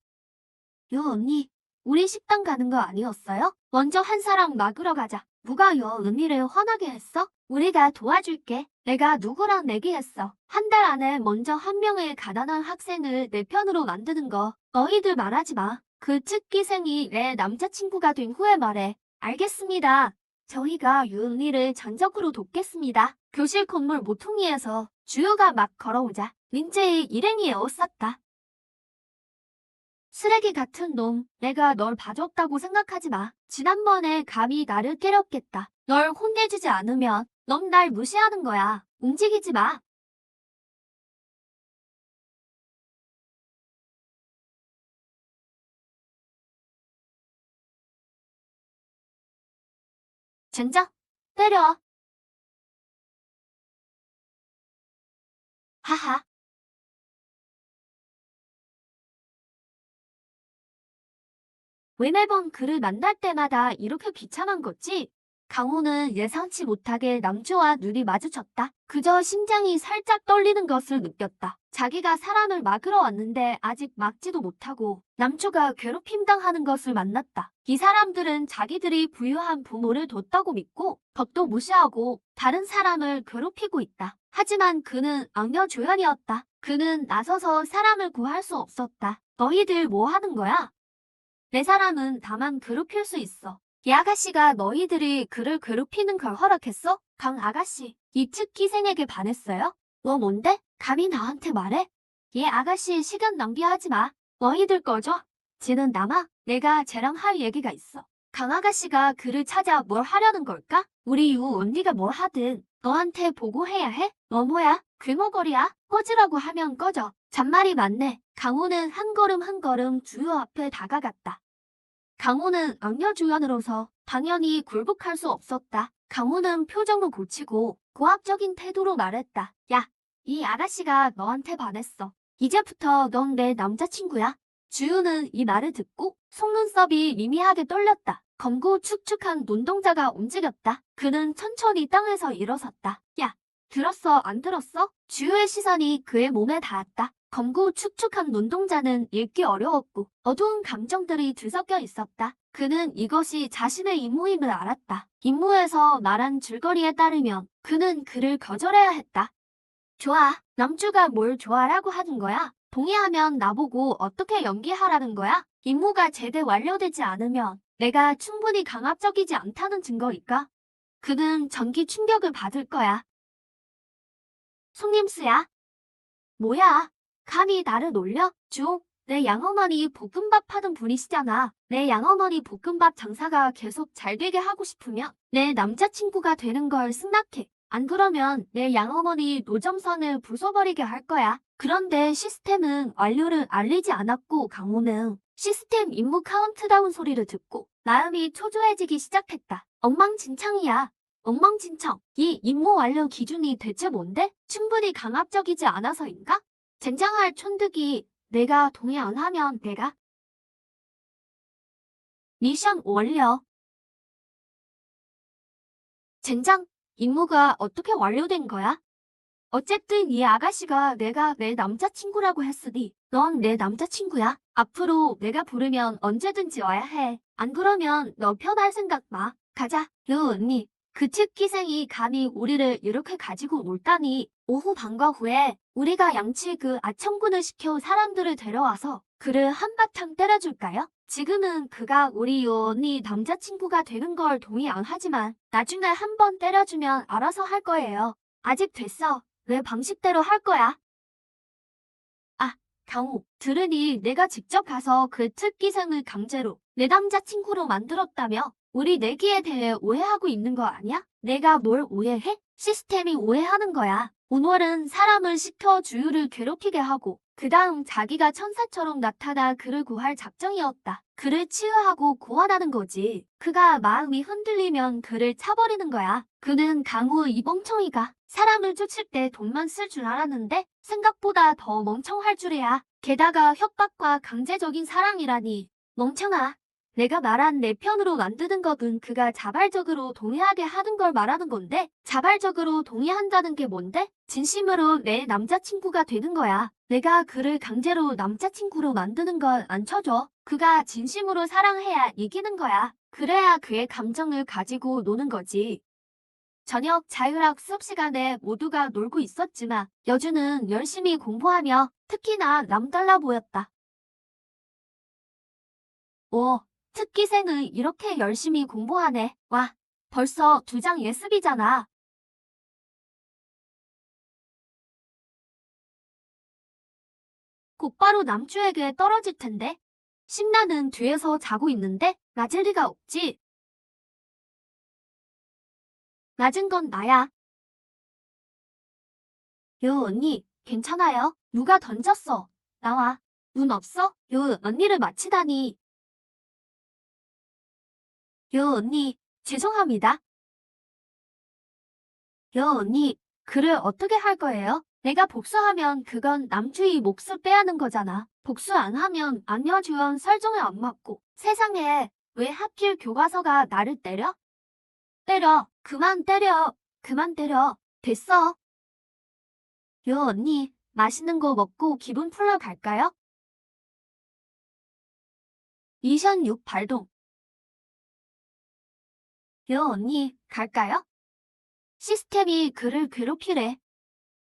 요 언니, 우리 식당 가는 거 아니었어요? 먼저 한 사람 막으러 가자. 누가 여은이를 화나게 했어? 우리가 도와줄게. 내가 누구랑 내기했어. 한 달 안에 먼저 한 명의 가난한 학생을 내 편으로 만드는 거 너희들 말하지 마. 그 특기생이 내 남자친구가 된 후에 말해. 알겠습니다. 저희가 유은이를 전적으로 돕겠습니다. 교실 건물 모퉁이에서 주유가 막 걸어오자 민재의 일행이 에워쌌다. 쓰레기 같은 놈, 내가 널 봐줬다고 생각하지 마. 지난번에 감히 나를 때렸겠다. 널 혼내주지 않으면 넌 날 무시하는 거야. 움직이지 마. 젠장, 때려. 하하. 왜 매번 그를 만날 때마다 이렇게 비참한 거지? 강호는 예상치 못하게 남주와 눈이 마주쳤다. 그저 심장이 살짝 떨리는 것을 느꼈다. 자기가 사람을 막으러 왔는데 아직 막지도 못하고 남주가 괴롭힘 당하는 것을 만났다. 이 사람들은 자기들이 부유한 부모를 뒀다고 믿고 법도 무시하고 다른 사람을 괴롭히고 있다. 하지만 그는 악녀 조연이었다. 그는 나서서 사람을 구할 수 없었다. 너희들 뭐 하는 거야? 내 사람은 다만 괴롭힐 수 있어. 이 아가씨가 너희들이 그를 괴롭히는 걸 허락했어? 강 아가씨, 이 특기생에게 반했어요? 너 뭔데? 감히 나한테 말해? 이 아가씨 시간 낭비하지 마. 너희들 꺼져. 쟤는 남아. 내가 쟤랑 할 얘기가 있어. 강 아가씨가 그를 찾아 뭘 하려는 걸까? 우리 유 언니가 뭘 하든 너한테 보고해야 해? 너 뭐야? 귀머거리야? 꺼지라고 하면 꺼져. 잔말이 많네. 강호는 한 걸음 한 걸음 주유 앞에 다가갔다. 강호는 악녀주연으로서 당연히 굴복할 수 없었다. 강호는 표정을 고치고 고압적인 태도로 말했다. 야, 이 아가씨가 너한테 반했어. 이제부터 넌 내 남자친구야. 주유는 이 말을 듣고 속눈썹이 미미하게 떨렸다. 검고 축축한 눈동자가 움직였다. 그는 천천히 땅에서 일어섰다. 야, 들었어 안 들었어? 주유의 시선이 그의 몸에 닿았다. 검고 축축한 눈동자는 읽기 어려웠고 어두운 감정들이 뒤섞여 있었다. 그는 이것이 자신의 임무임을 알았다. 임무에서 말한 줄거리에 따르면 그는 그를 거절해야 했다. 좋아, 남주가 뭘 좋아라고 하는 거야? 동의하면 나보고 어떻게 연기하라는 거야? 임무가 제대 완료되지 않으면 내가 충분히 강압적이지 않다는 증거일까? 그는 전기 충격을 받을 거야. 손님수야? 뭐야? 감히 나를 놀려? 내 양어머니 볶음밥 하던 분이시잖아. 내 양어머니 볶음밥 장사가 계속 잘 되게 하고 싶으면 내 남자친구가 되는 걸 승낙해. 안 그러면 내 양어머니 노점선을 부숴버리게 할 거야. 그런데 시스템은 완료를 알리지 않았고 강호는 시스템 임무 카운트다운 소리를 듣고 마음이 초조해지기 시작했다. 엉망진창이야. 엉망진창. 이 임무 완료 기준이 대체 뭔데? 충분히 강압적이지 않아서인가? 젠장할 촌득이 내가 동의 안 하면 내가 미션 완료. 젠장, 임무가 어떻게 완료된 거야? 어쨌든 이 아가씨가 내가 내 남자친구라고 했으니 넌 내 남자친구야. 앞으로 내가 부르면 언제든지 와야 해. 안 그러면 너 편할 생각 마. 가자, 유 언니. 그 특기생이 감히 우리를 이렇게 가지고 놀다니. 오후 방과 후에 우리가 양치 그 아청군을 시켜 사람들을 데려와서 그를 한바탕 때려줄까요? 지금은 그가 우리 유 언니 남자친구가 되는 걸 동의 안 하지만 나중에 한번 때려주면 알아서 할 거예요. 아직 됐어. 내 방식대로 할 거야. 아, 경호, 들으니 내가 직접 가서 그 특기생을 강제로 내 남자친구로 만들었다며? 우리 내기에 대해 오해하고 있는 거 아니야? 내가 뭘 오해해? 시스템이 오해하는 거야. 오늘은 사람을 시켜 주유를 괴롭히게 하고 그 다음 자기가 천사처럼 나타나 그를 구할 작정이었다. 그를 치유하고 구원하는 거지. 그가 마음이 흔들리면 그를 차버리는 거야. 그는 강호 이 멍청이가 사람을 쫓을 때 돈만 쓸 줄 알았는데 생각보다 더 멍청할 줄이야. 게다가 협박과 강제적인 사랑이라니. 멍청아. 내가 말한 내 편으로 만드는 것은 그가 자발적으로 동의하게 하는 걸 말하는 건데 자발적으로 동의한다는 게 뭔데? 진심으로 내 남자친구가 되는 거야. 내가 그를 강제로 남자친구로 만드는 건 안 쳐줘. 그가 진심으로 사랑해야 이기는 거야. 그래야 그의 감정을 가지고 노는 거지. 저녁 자율학 수업 시간에 모두가 놀고 있었지만 여주는 열심히 공부하며 특히나 남달라 보였다. 오, 특기생은 이렇게 열심히 공부하네. 와, 벌써 2장 예습이잖아. 곧바로 남주에게 떨어질 텐데. 심나는 뒤에서 자고 있는데 맞을 리가 없지. 맞은 건 나야. 요 언니, 괜찮아요? 누가 던졌어? 나와. 눈 없어? 요 언니를 맞히다니. 요 언니, 죄송합니다. 요 언니, 글을 어떻게 할 거예요? 내가 복수하면 그건 남주희 몫을 빼앗는 거잖아. 복수 안 하면 안여주연 설정에 안 맞고. 세상에, 왜 하필 교과서가 나를 때려? 때려. 그만 때려. 그만 때려. 됐어. 요 언니, 맛있는 거 먹고 기분 풀러 갈까요? 미션 6 발동. 요 언니, 갈까요? 시스템이 그를 괴롭히래.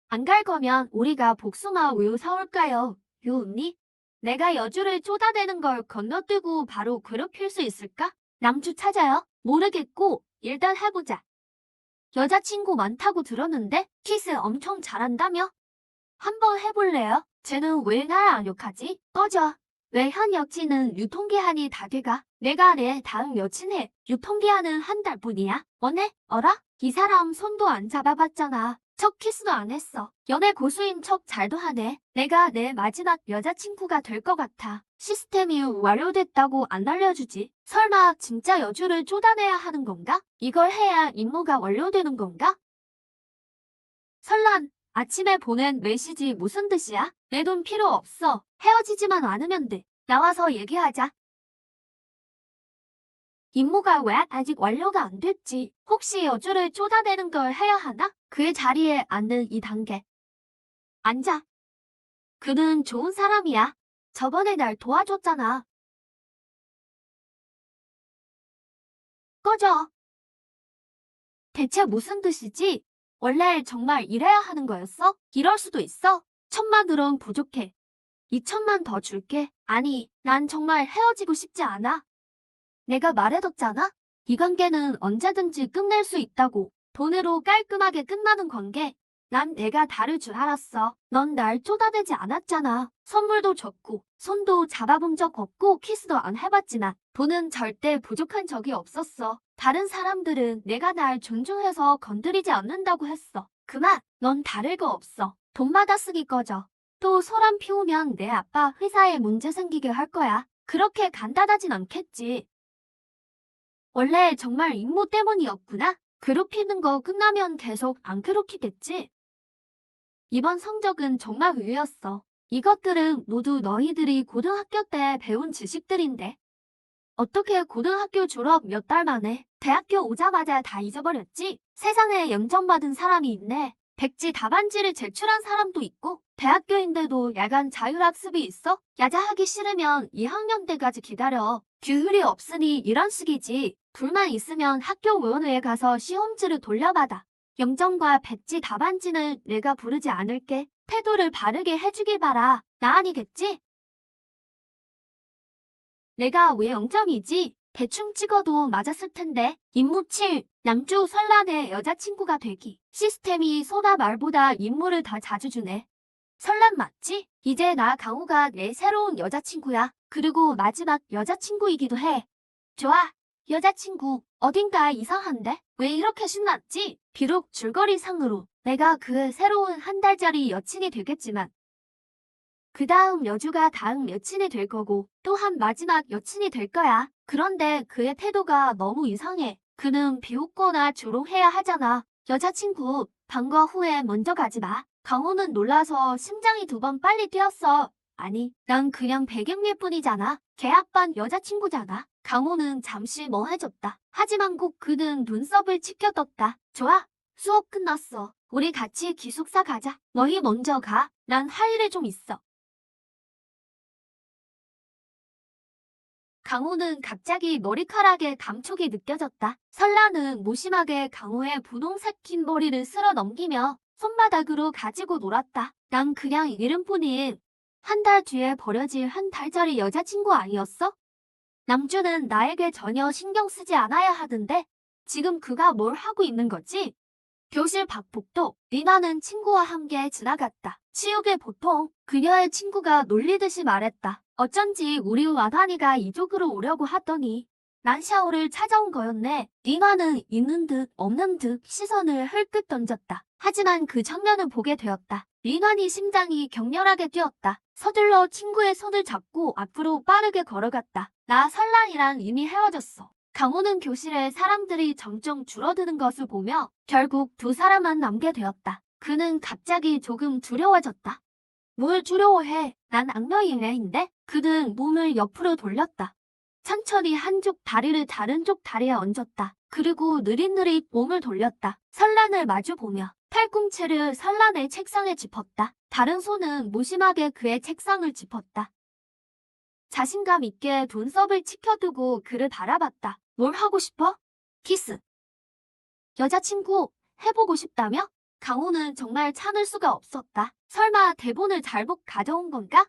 안 갈 거면 우리가 복숭아 우유 사올까요? 요 언니? 내가 여주를 쏟아대는 걸 건너뛰고 바로 괴롭힐 수 있을까? 남주 찾아요? 모르겠고 일단 해보자. 여자친구 많다고 들었는데 키스 엄청 잘한다며? 한번 해볼래요? 쟤는 왜 날 안 욕하지? 꺼져. 왜 현 여친은 유통기한이 다 돼가? 내가 내 다음 여친해. 유통기한은 한 달뿐이야. 뭐네? 어라? 이 사람 손도 안 잡아봤잖아. 첫 키스도 안 했어. 연애 고수인 척 잘도 하네. 내가 내 마지막 여자친구가 될 것 같아. 시스템이 완료됐다고 안 알려주지. 설마 진짜 여주를 쫓아내야 하는 건가? 이걸 해야 임무가 완료되는 건가? 설란, 아침에 보낸 메시지 무슨 뜻이야? 내 돈 필요 없어. 헤어지지만 않으면 돼. 나와서 얘기하자. 임무가 왜 아직 완료가 안 됐지? 혹시 여주를 쫓아내는 걸 해야 하나? 그의 자리에 앉는 이 단계. 앉아. 그는 좋은 사람이야. 저번에 날 도와줬잖아. 꺼져. 대체 무슨 뜻이지? 원래 정말 이래야 하는 거였어? 이럴 수도 있어? 1,000만으론 부족해. 2,000만 더 줄게. 아니, 난 정말 헤어지고 싶지 않아. 내가 말해뒀잖아? 이 관계는 언제든지 끝낼 수 있다고. 돈으로 깔끔하게 끝나는 관계. 난 내가 다를 줄 알았어. 넌 날 쏟아내지 않았잖아. 선물도 줬고, 손도 잡아본 적 없고, 키스도 안 해봤지만, 돈은 절대 부족한 적이 없었어. 다른 사람들은 내가 날 존중해서 건드리지 않는다고 했어. 그만, 넌 다를 거 없어. 돈 받아 쓰기 꺼져. 또 소란 피우면 내 아빠 회사에 문제 생기게 할 거야. 그렇게 간단하진 않겠지. 원래 정말 임무 때문이었구나. 괴롭히는 거 끝나면 계속 안 괴롭히겠지. 이번 성적은 정말 의외였어. 이것들은 모두 너희들이 고등학교 때 배운 지식들인데. 어떻게 고등학교 졸업 몇 달 만에 대학교 오자마자 다 잊어버렸지? 세상에 영점받은 사람이 있네. 백지 답안지를 제출한 사람도 있고 대학교인데도 야간 자율학습이 있어? 야자하기 싫으면 2학년 때까지 기다려. 규율이 없으니 이런 식이지. 불만 있으면 학교위원회에 가서 시험지를 돌려받아. 영점과 백지 답안지는 내가 부르지 않을게. 태도를 바르게 해주길 바라. 나 아니겠지? 내가 왜 0점이지? 대충 찍어도 맞았을 텐데. 임무 7. 남주 설란의 여자친구가 되기. 시스템이 소나 말보다 임무를 더 자주 주네. 설란 맞지? 이제 나 강우가 내 새로운 여자친구야. 그리고 마지막 여자친구이기도 해. 좋아. 여자친구, 어딘가 이상한데? 왜 이렇게 신났지? 비록 줄거리상으로 내가 그 새로운 한 달짜리 여친이 되겠지만 그 다음 여주가 다음 여친이 될 거고 또 한 마지막 여친이 될 거야. 그런데 그의 태도가 너무 이상해. 그는 비웃거나 조롱해야 하잖아. 여자친구, 방과 후에 먼저 가지 마. 강호는 놀라서 심장이 2번 빨리 뛰었어. 아니, 난 그냥 배경일 뿐이잖아. 계약반 여자친구잖아. 강호는 잠시 멍해졌다. 하지만 꼭 그는 눈썹을 치켜떴다. 좋아, 수업 끝났어. 우리 같이 기숙사 가자. 너희 먼저 가. 난 할 일이 좀 있어. 강호는 갑자기 머리카락에 감촉이 느껴졌다. 설라는 무심하게 강호의 분홍색 긴 머리를 쓸어 넘기며 손바닥으로 가지고 놀았다. 난 그냥 이름뿐인 한 달 뒤에 버려질 한 달짜리 여자친구 아니었어? 남주는 나에게 전혀 신경 쓰지 않아야 하던데 지금 그가 뭘 하고 있는 거지? 교실 밖복도 리나는 친구와 함께 지나갔다. 치욱의 보통 그녀의 친구가 놀리듯이 말했다. 어쩐지 우리 와다니가 이쪽으로 오려고 하더니 난 샤오를 찾아온 거였네. 리나는 있는 듯 없는 듯 시선을 흘끗 던졌다. 하지만 그 장면을 보게 되었다. 리나니 심장이 격렬하게 뛰었다. 서둘러 친구의 손을 잡고 앞으로 빠르게 걸어갔다. 나 설랑이랑 이미 헤어졌어. 강호는 교실에 사람들이 점점 줄어드는 것을 보며 결국 두 사람만 남게 되었다. 그는 갑자기 조금 두려워졌다. 뭘 두려워해? 난 악녀의 애인데? 그는 몸을 옆으로 돌렸다. 천천히 한쪽 다리를 다른 쪽 다리에 얹었다. 그리고 느릿느릿 몸을 돌렸다. 설란을 마주보며 팔꿈치를 설란의 책상에 짚었다. 다른 손은 무심하게 그의 책상을 짚었다. 자신감 있게 눈썹을 치켜두고 그를 바라봤다. 뭘 하고 싶어? 키스. 여자친구 해보고 싶다며? 강호는 정말 참을 수가 없었다. 설마 대본을 잘못 가져온 건가?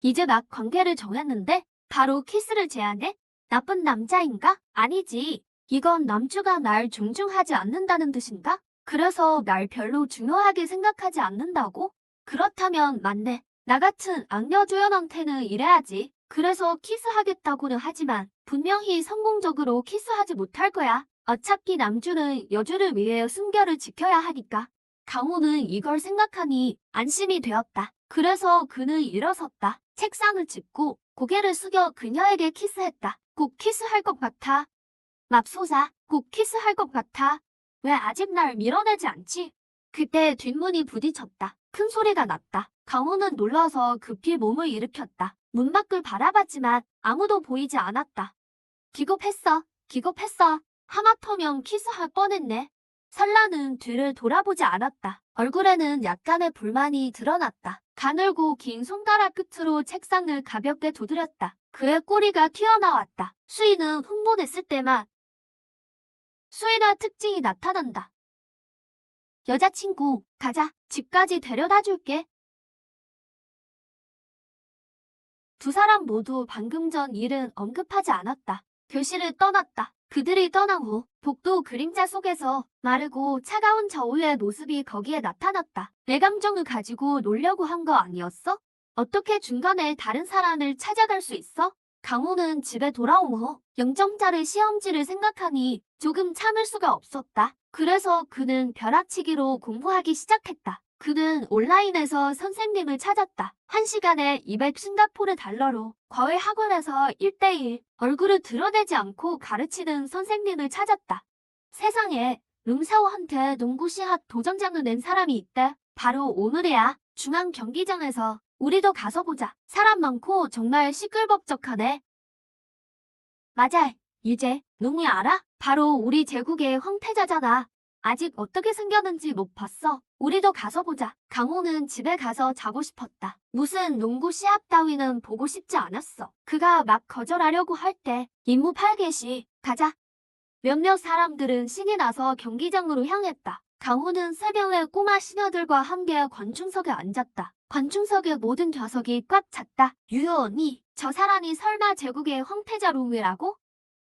이제 막 관계를 정했는데 바로 키스를 제안해? 나쁜 남자인가? 아니지. 이건 남주가 날 존중하지 않는다는 뜻인가? 그래서 날 별로 중요하게 생각하지 않는다고? 그렇다면 맞네. 나 같은 악녀 조연한테는 이래야지. 그래서 키스하겠다고는 하지만 분명히 성공적으로 키스하지 못할 거야. 어차피 남주는 여주를 위해 순결을 지켜야 하니까. 강호는 이걸 생각하니 안심이 되었다. 그래서 그는 일어섰다. 책상을 짚고 고개를 숙여 그녀에게 키스했다. 꼭 키스할 것 같아. 맙소사, 꼭 키스할 것 같아. 왜 아직 날 밀어내지 않지? 그때 뒷문이 부딪혔다. 큰 소리가 났다. 강호는 놀라서 급히 몸을 일으켰다. 문 밖을 바라봤지만 아무도 보이지 않았다. 기겁했어. 하마터면 키스할 뻔했네. 설라는 뒤를 돌아보지 않았다. 얼굴에는 약간의 불만이 드러났다. 가늘고 긴 손가락 끝으로 책상을 가볍게 두드렸다. 그의 꼬리가 튀어나왔다. 수인은 흥분했을 때만 수인의 특징이 나타난다. 여자친구, 가자. 집까지 데려다 줄게. 두 사람 모두 방금 전 일은 언급하지 않았다. 교실을 떠났다. 그들이 떠난 후 복도 그림자 속에서 마르고 차가운 저우의 모습이 거기에 나타났다. 내 감정을 가지고 놀려고 한 거 아니었어? 어떻게 중간에 다른 사람을 찾아갈 수 있어? 강호는 집에 돌아온 후 영정자를 시험지를 생각하니 조금 참을 수가 없었다. 그래서 그는 벼락치기로 공부하기 시작했다. 그는 온라인에서 선생님을 찾았다. 1시간에 200 싱가포르 달러로 과외 학원에서 1대1 얼굴을 드러내지 않고 가르치는 선생님을 찾았다. 세상에 룸샤오한테 농구 시합 도전장을 낸 사람이 있대. 바로 오늘이야. 중앙 경기장에서 우리도 가서 보자. 사람 많고 정말 시끌벅적하네. 맞아. 이제 농이 알아? 바로 우리 제국의 황태자잖아. 아직 어떻게 생겼는지 못 봤어. 우리도 가서 보자. 강호는 집에 가서 자고 싶었다. 무슨 농구 시합 따위는 보고 싶지 않았어. 그가 막 거절하려고 할 때 임무 8개시 가자. 몇몇 사람들은 신이 나서 경기장으로 향했다. 강호는 3명의 꼬마 시녀들과 함께 관중석에 앉았다. 관중석의 모든 좌석이 꽉 찼다. 유효 언니, 저 사람이 설마 제국의 황태자 롱이라고?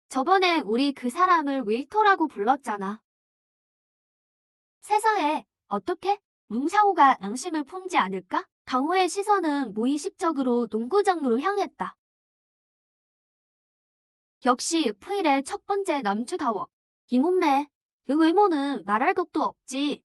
저번에 우리 그 사람을 웨이터라고 불렀잖아. 세상에 어떻게? 뭉샤오가 양심을 품지 않을까? 강호의 시선은 무의식적으로 농구장으로 향했다. 역시 프일의 첫 번째 남주다워. 이 몸매, 그 외모는 말할 것도 없지.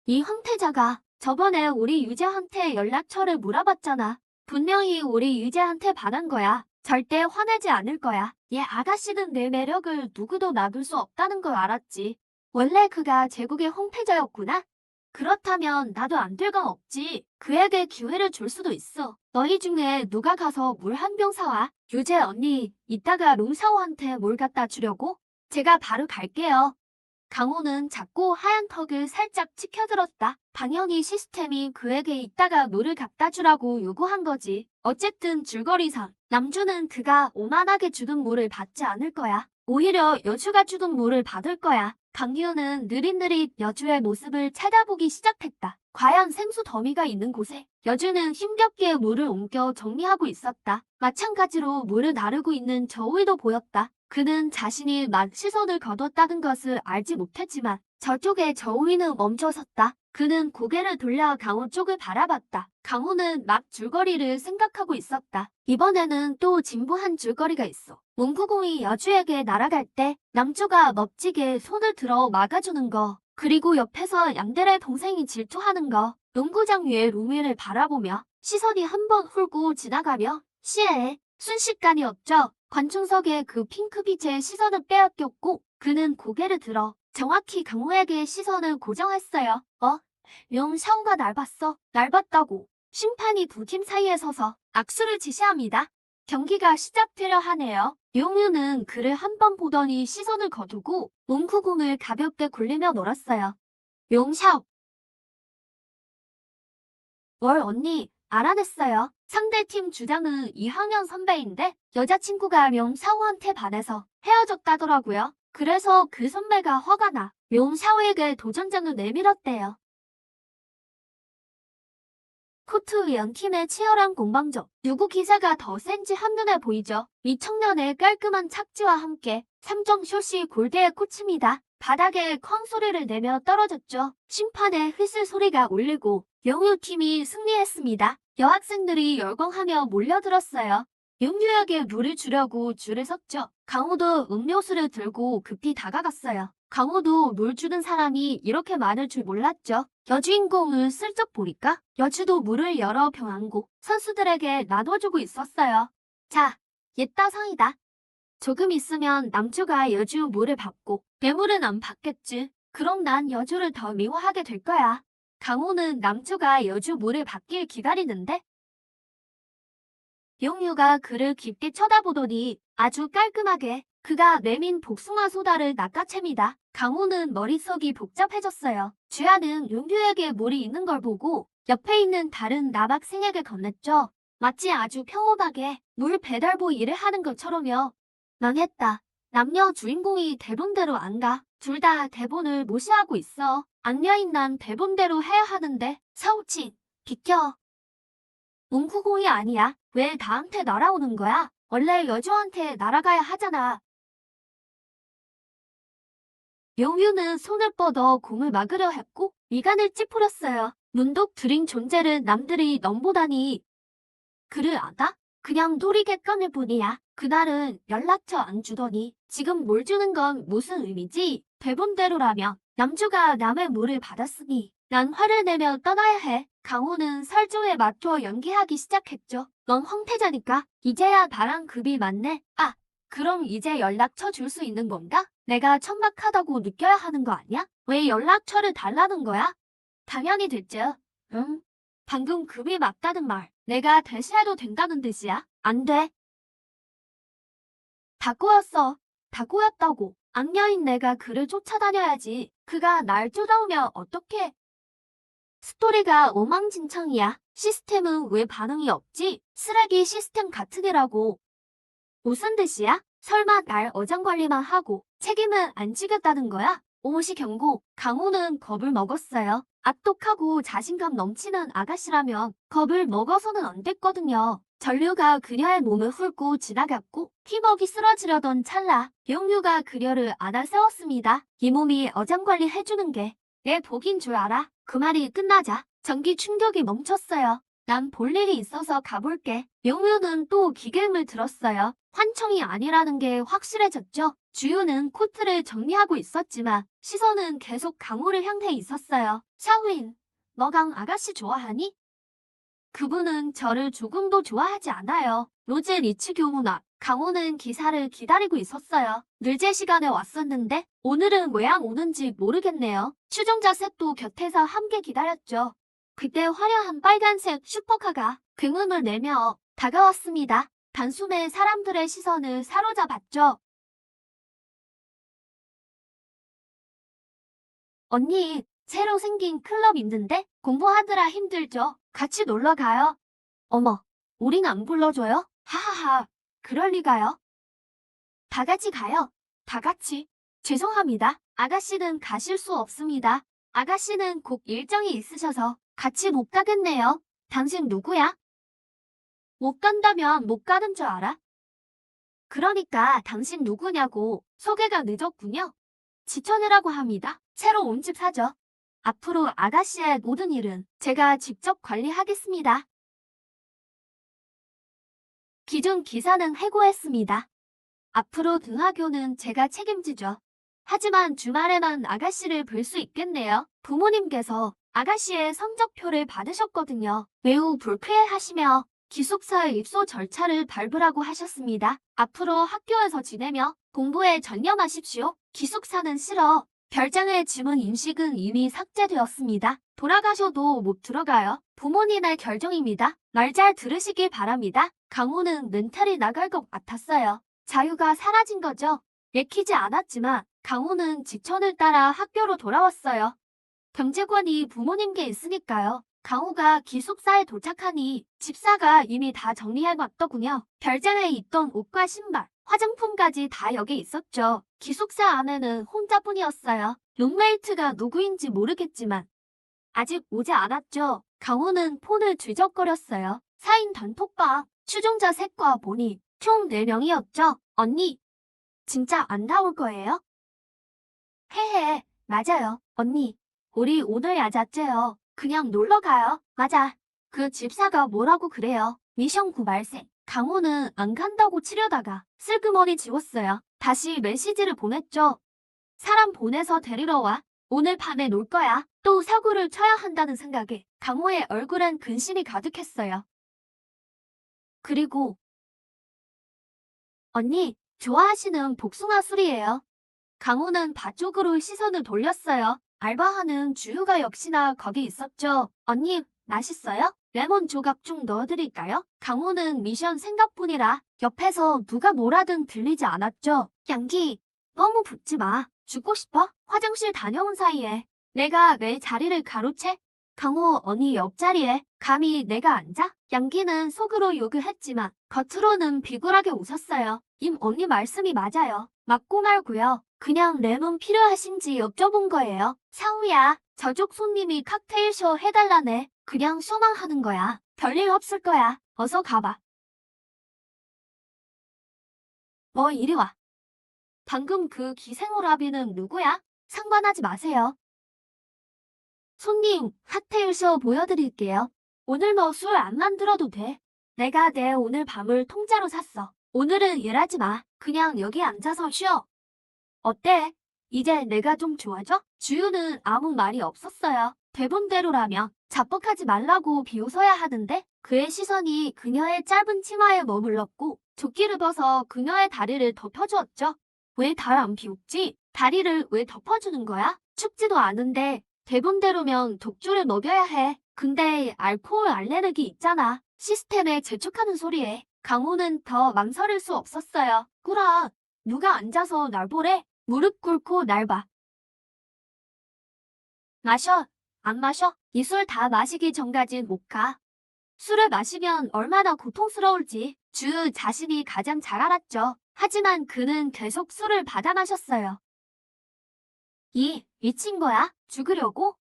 이 황태자가 저번에 우리 유재한테 연락처를 물어봤잖아. 분명히 우리 유재한테 반한 거야. 절대 화내지 않을 거야. 얘 아가씨는 내 매력을 누구도 막을 수 없다는 걸 알았지. 원래 그가 제국의 황태자였구나? 그렇다면 나도 안 될 건 없지. 그에게 기회를 줄 수도 있어. 너희 중에 누가 가서 물 한 병 사와. 유재 언니, 이따가 롱샤오한테 뭘 갖다 주려고? 제가 바로 갈게요. 강호는 작고 하얀 턱을 살짝 치켜들었다. 당연히 시스템이 그에게 이따가 물을 갖다 주라고 요구한 거지. 어쨌든 줄거리상 남주는 그가 오만하게 주던 물을 받지 않을 거야. 오히려 여주가 주던 물을 받을 거야. 강희우는 느릿느릿 여주의 모습을 찾아보기 시작했다. 과연 생수 더미가 있는 곳에 여주는 힘겹게 물을 옮겨 정리하고 있었다. 마찬가지로 물을 나르고 있는 저우이도 보였다. 그는 자신이 막 시선을 거뒀다는 것을 알지 못했지만 저쪽에 저우이는 멈춰섰다. 그는 고개를 돌려 강호 쪽을 바라봤다. 강호는 막 줄거리를 생각하고 있었다. 이번에는 또 진부한 줄거리가 있어. 문구공이 여주에게 날아갈 때 남주가 멋지게 손을 들어 막아주는 거. 그리고 옆에서 양대래 동생이 질투하는 거. 농구장 위의 루미를 바라보며 시선이 한 번 훑고 지나가며 시야에 순식간이 없죠. 관중석의 그 핑크빛의 시선을 빼앗겼고 그는 고개를 들어 정확히 강호에게 시선을 고정했어요. 용 샤오가 날 봤어. 날 봤다고. 심판이 두 팀 사이에 서서 악수를 지시합니다. 경기가 시작되려 하네요. 용유는 그를 한 번 보더니 시선을 거두고 뭉크공을 가볍게 굴리며 놀았어요. 용샤오. 뭘 언니, 알아냈어요. 상대팀 주장은 이항현 선배인데 여자친구가 용샤오한테 반해서 헤어졌다더라고요. 그래서 그 선배가 화가 나 용샤오에게 도전장을 내밀었대요. 코트 연팀의 치열한 공방전. 누구 기세가 더 센지 한눈에 보이죠. 이 청년의 깔끔한 착지와 함께 3점 슛이 골대에 꽂힙니다. 바닥에 쾅 소리를 내며 떨어졌죠. 심판의 휘슬 소리가 울리고 영유팀이 승리했습니다. 여학생들이 열광하며 몰려들었어요. 용유에게 물을 주려고 줄을 섰죠. 강호도 음료수를 들고 급히 다가갔어요. 강호도 물 주는 사람이 이렇게 많을 줄 몰랐죠. 여주인공을 슬쩍 보니까 여주도 물을 여러 병 안고 선수들에게 나눠주고 있었어요. 자, 옛다상이다. 조금 있으면 남주가 여주 물을 받고 내 물은 안 받겠지. 그럼 난 여주를 더 미워하게 될 거야. 강호는 남주가 여주 물을 받길 기다리는데 용유가 그를 깊게 쳐다보더니 아주 깔끔하게 그가 내민 복숭아 소다를 낚아챕니다. 강호는 머릿속이 복잡해졌어요. 주야는 용유에게 물이 있는 걸 보고 옆에 있는 다른 남학생에게 건넸죠. 마치 아주 평온하게 물 배달부 일을 하는 것처럼요. 망했다. 남녀 주인공이 대본대로 안 가. 둘 다 대본을 무시하고 있어. 악녀인 난 대본대로 해야 하는데. 사오친, 비켜. 문구공이 아니야. 왜 나한테 날아오는 거야? 원래 여주한테 날아가야 하잖아. 용유는 손을 뻗어 공을 막으려 했고 미간을 찌푸렸어요. 문독 드링 존재를 남들이 넘보다니. 그를 알아? 그냥 놀이객감일 뿐이야. 그날은 연락처 안 주더니 지금 뭘 주는 건 무슨 의미지? 대본대로라면 남주가 남의 물을 받았으니 난 화를 내며 떠나야 해. 강호는 설조에 맞춰 연기하기 시작했죠. 넌 황태자니까 이제야 나랑 급이 맞네. 아, 그럼 이제 연락처 줄 수 있는 건가? 내가 천박하다고 느껴야 하는 거 아니야? 왜 연락처를 달라는 거야? 당연히 됐죠. 응? 방금 급이 맞다는 말. 내가 대신해도 된다는 뜻이야? 안 돼. 다 꼬였어. 다 꼬였다고. 악녀인 내가 그를 쫓아다녀야지. 그가 날 쫓아오면 어떡해. 스토리가 엉망진창이야. 시스템은 왜 반응이 없지? 쓰레기 시스템 같은 애라고. 무슨 뜻이야? 설마 날 어장관리만 하고 책임은 안 지겠다는 거야? 오시 경고. 강호는 겁을 먹었어요. 악독하고 자신감 넘치는 아가씨라면 겁을 먹어서는 안 됐거든요. 전류가 그녀의 몸을 훑고 지나갔고 팀워크 쓰러지려던 찰나 용유가 그녀를 안아 세웠습니다. 이 몸이 어장관리 해주는 게 내 복인 줄 알아? 그 말이 끝나자 전기 충격이 멈췄어요. 난 볼 일이 있어서 가볼게. 용유는 또 기계음을 들었어요. 환청이 아니라는 게 확실해졌죠. 주유는 코트를 정리하고 있었지만 시선은 계속 강호를 향해 있었어요. 샤오인, 너 강 아가씨 좋아하니? 그분은 저를 조금도 좋아하지 않아요. 로즈 리츠 교문화. 강호는 기사를 기다리고 있었어요. 늦은 시간에 왔었는데 오늘은 왜 안 오는지 모르겠네요. 추종자 셋도 곁에서 함께 기다렸죠. 그때 화려한 빨간색 슈퍼카가 굉음을 내며 다가왔습니다. 단숨에 사람들의 시선을 사로잡았죠. 언니, 새로 생긴 클럽 있는데 공부하느라 힘들죠? 같이 놀러 가요. 어머, 우린 안 불러줘요? 하하하, 그럴 리가요. 다 같이 가요. 다 같이. 죄송합니다. 아가씨는 가실 수 없습니다. 아가씨는 곧 일정이 있으셔서 같이 못 가겠네요. 당신 누구야? 못 간다면 못 가는 줄 알아? 그러니까 당신 누구냐고. 소개가 늦었군요. 지천이라고 합니다. 새로 온 집 사죠. 앞으로 아가씨의 모든 일은 제가 직접 관리하겠습니다. 기존 기사는 해고했습니다. 앞으로 등하교는 제가 책임지죠. 하지만 주말에만 아가씨를 볼 수 있겠네요. 부모님께서 아가씨의 성적표를 받으셨거든요. 매우 불쾌해하시며 기숙사 입소 절차를 밟으라고 하셨습니다. 앞으로 학교에서 지내며 공부에 전념하십시오. 기숙사는 싫어. 별장의 지문 인식은 이미 삭제되었습니다. 돌아가셔도 못 들어가요. 부모님의 결정입니다. 말 잘 들으시길 바랍니다. 강호는 멘탈이 나갈 것 같았어요. 자유가 사라진 거죠. 내키지 않았지만 강호는 지천을 따라 학교로 돌아왔어요. 경제권이 부모님께 있으니까요. 강호가 기숙사에 도착하니 집사가 이미 다 정리해놨더군요. 별장에 있던 옷과 신발, 화장품까지 다 여기 있었죠. 기숙사 안에는 혼자뿐이었어요. 룸메이트가 누구인지 모르겠지만 아직 오지 않았죠. 강호는 폰을 뒤적거렸어요. 4인 단톡방, 추종자 셋과 보니 총 4명이었죠. 언니, 진짜 안 나올 거예요? 헤헤, 맞아요. 언니, 우리 오늘 야자째요. 그냥 놀러 가요. 맞아. 그 집사가 뭐라고 그래요. 미션 구발생. 강호는 안 간다고 치려다가 슬그머니 지웠어요. 다시 메시지를 보냈죠. 사람 보내서 데리러 와. 오늘 밤에 놀 거야. 또 사고를 쳐야 한다는 생각에 강호의 얼굴엔 근심이 가득했어요. 그리고 언니, 좋아하시는 복숭아 술이에요. 강호는 바 쪽으로 시선을 돌렸어요. 알바하는 주유가 역시나 거기 있었죠. 언니, 맛있어요? 레몬 조각 좀 넣어드릴까요? 강호는 미션 생각뿐이라 옆에서 누가 뭐라든 들리지 않았죠. 양기, 너무 붙지 마. 죽고 싶어? 화장실 다녀온 사이에 내가 내 자리를 가로채? 강호 언니 옆자리에 감히 내가 앉아? 양기는 속으로 욕을 했지만 겉으로는 비굴하게 웃었어요. 임 언니 말씀이 맞아요. 맞고 말고요. 그냥 레몬 필요하신지 여쭤본 거예요. 사우야, 저쪽 손님이 칵테일 쇼 해달라네. 그냥 쇼만 하는 거야. 별일 없을 거야. 어서 가봐. 뭐 이리 와. 방금 그 기생오라비는 누구야? 상관하지 마세요. 손님, 칵테일 쇼 보여드릴게요. 오늘 뭐 술 안 만들어도 돼. 내가 내 오늘 밤을 통째로 샀어. 오늘은 일하지 마. 그냥 여기 앉아서 쉬어. 어때? 이제 내가 좀 좋아져? 주유는 아무 말이 없었어요. 대본대로라면 자뻑하지 말라고 비웃어야 하는데 그의 시선이 그녀의 짧은 치마에 머물렀고 조끼를 벗어 그녀의 다리를 덮어주었죠. 왜 달 안 비웃지? 다리를 왜 덮어주는 거야? 춥지도 않은데 대본대로면 독주를 먹여야 해. 근데 알코올 알레르기 있잖아. 시스템에 재촉하는 소리에 강호는 더 망설일 수 없었어요. 꾸라, 누가 앉아서 날 보래? 무릎 꿇고 날 봐. 마셔. 안 마셔? 이 술 다 마시기 전까진 못 가. 술을 마시면 얼마나 고통스러울지 주 자신이 가장 잘 알았죠. 하지만 그는 계속 술을 받아 마셨어요. 미친 거야? 죽으려고?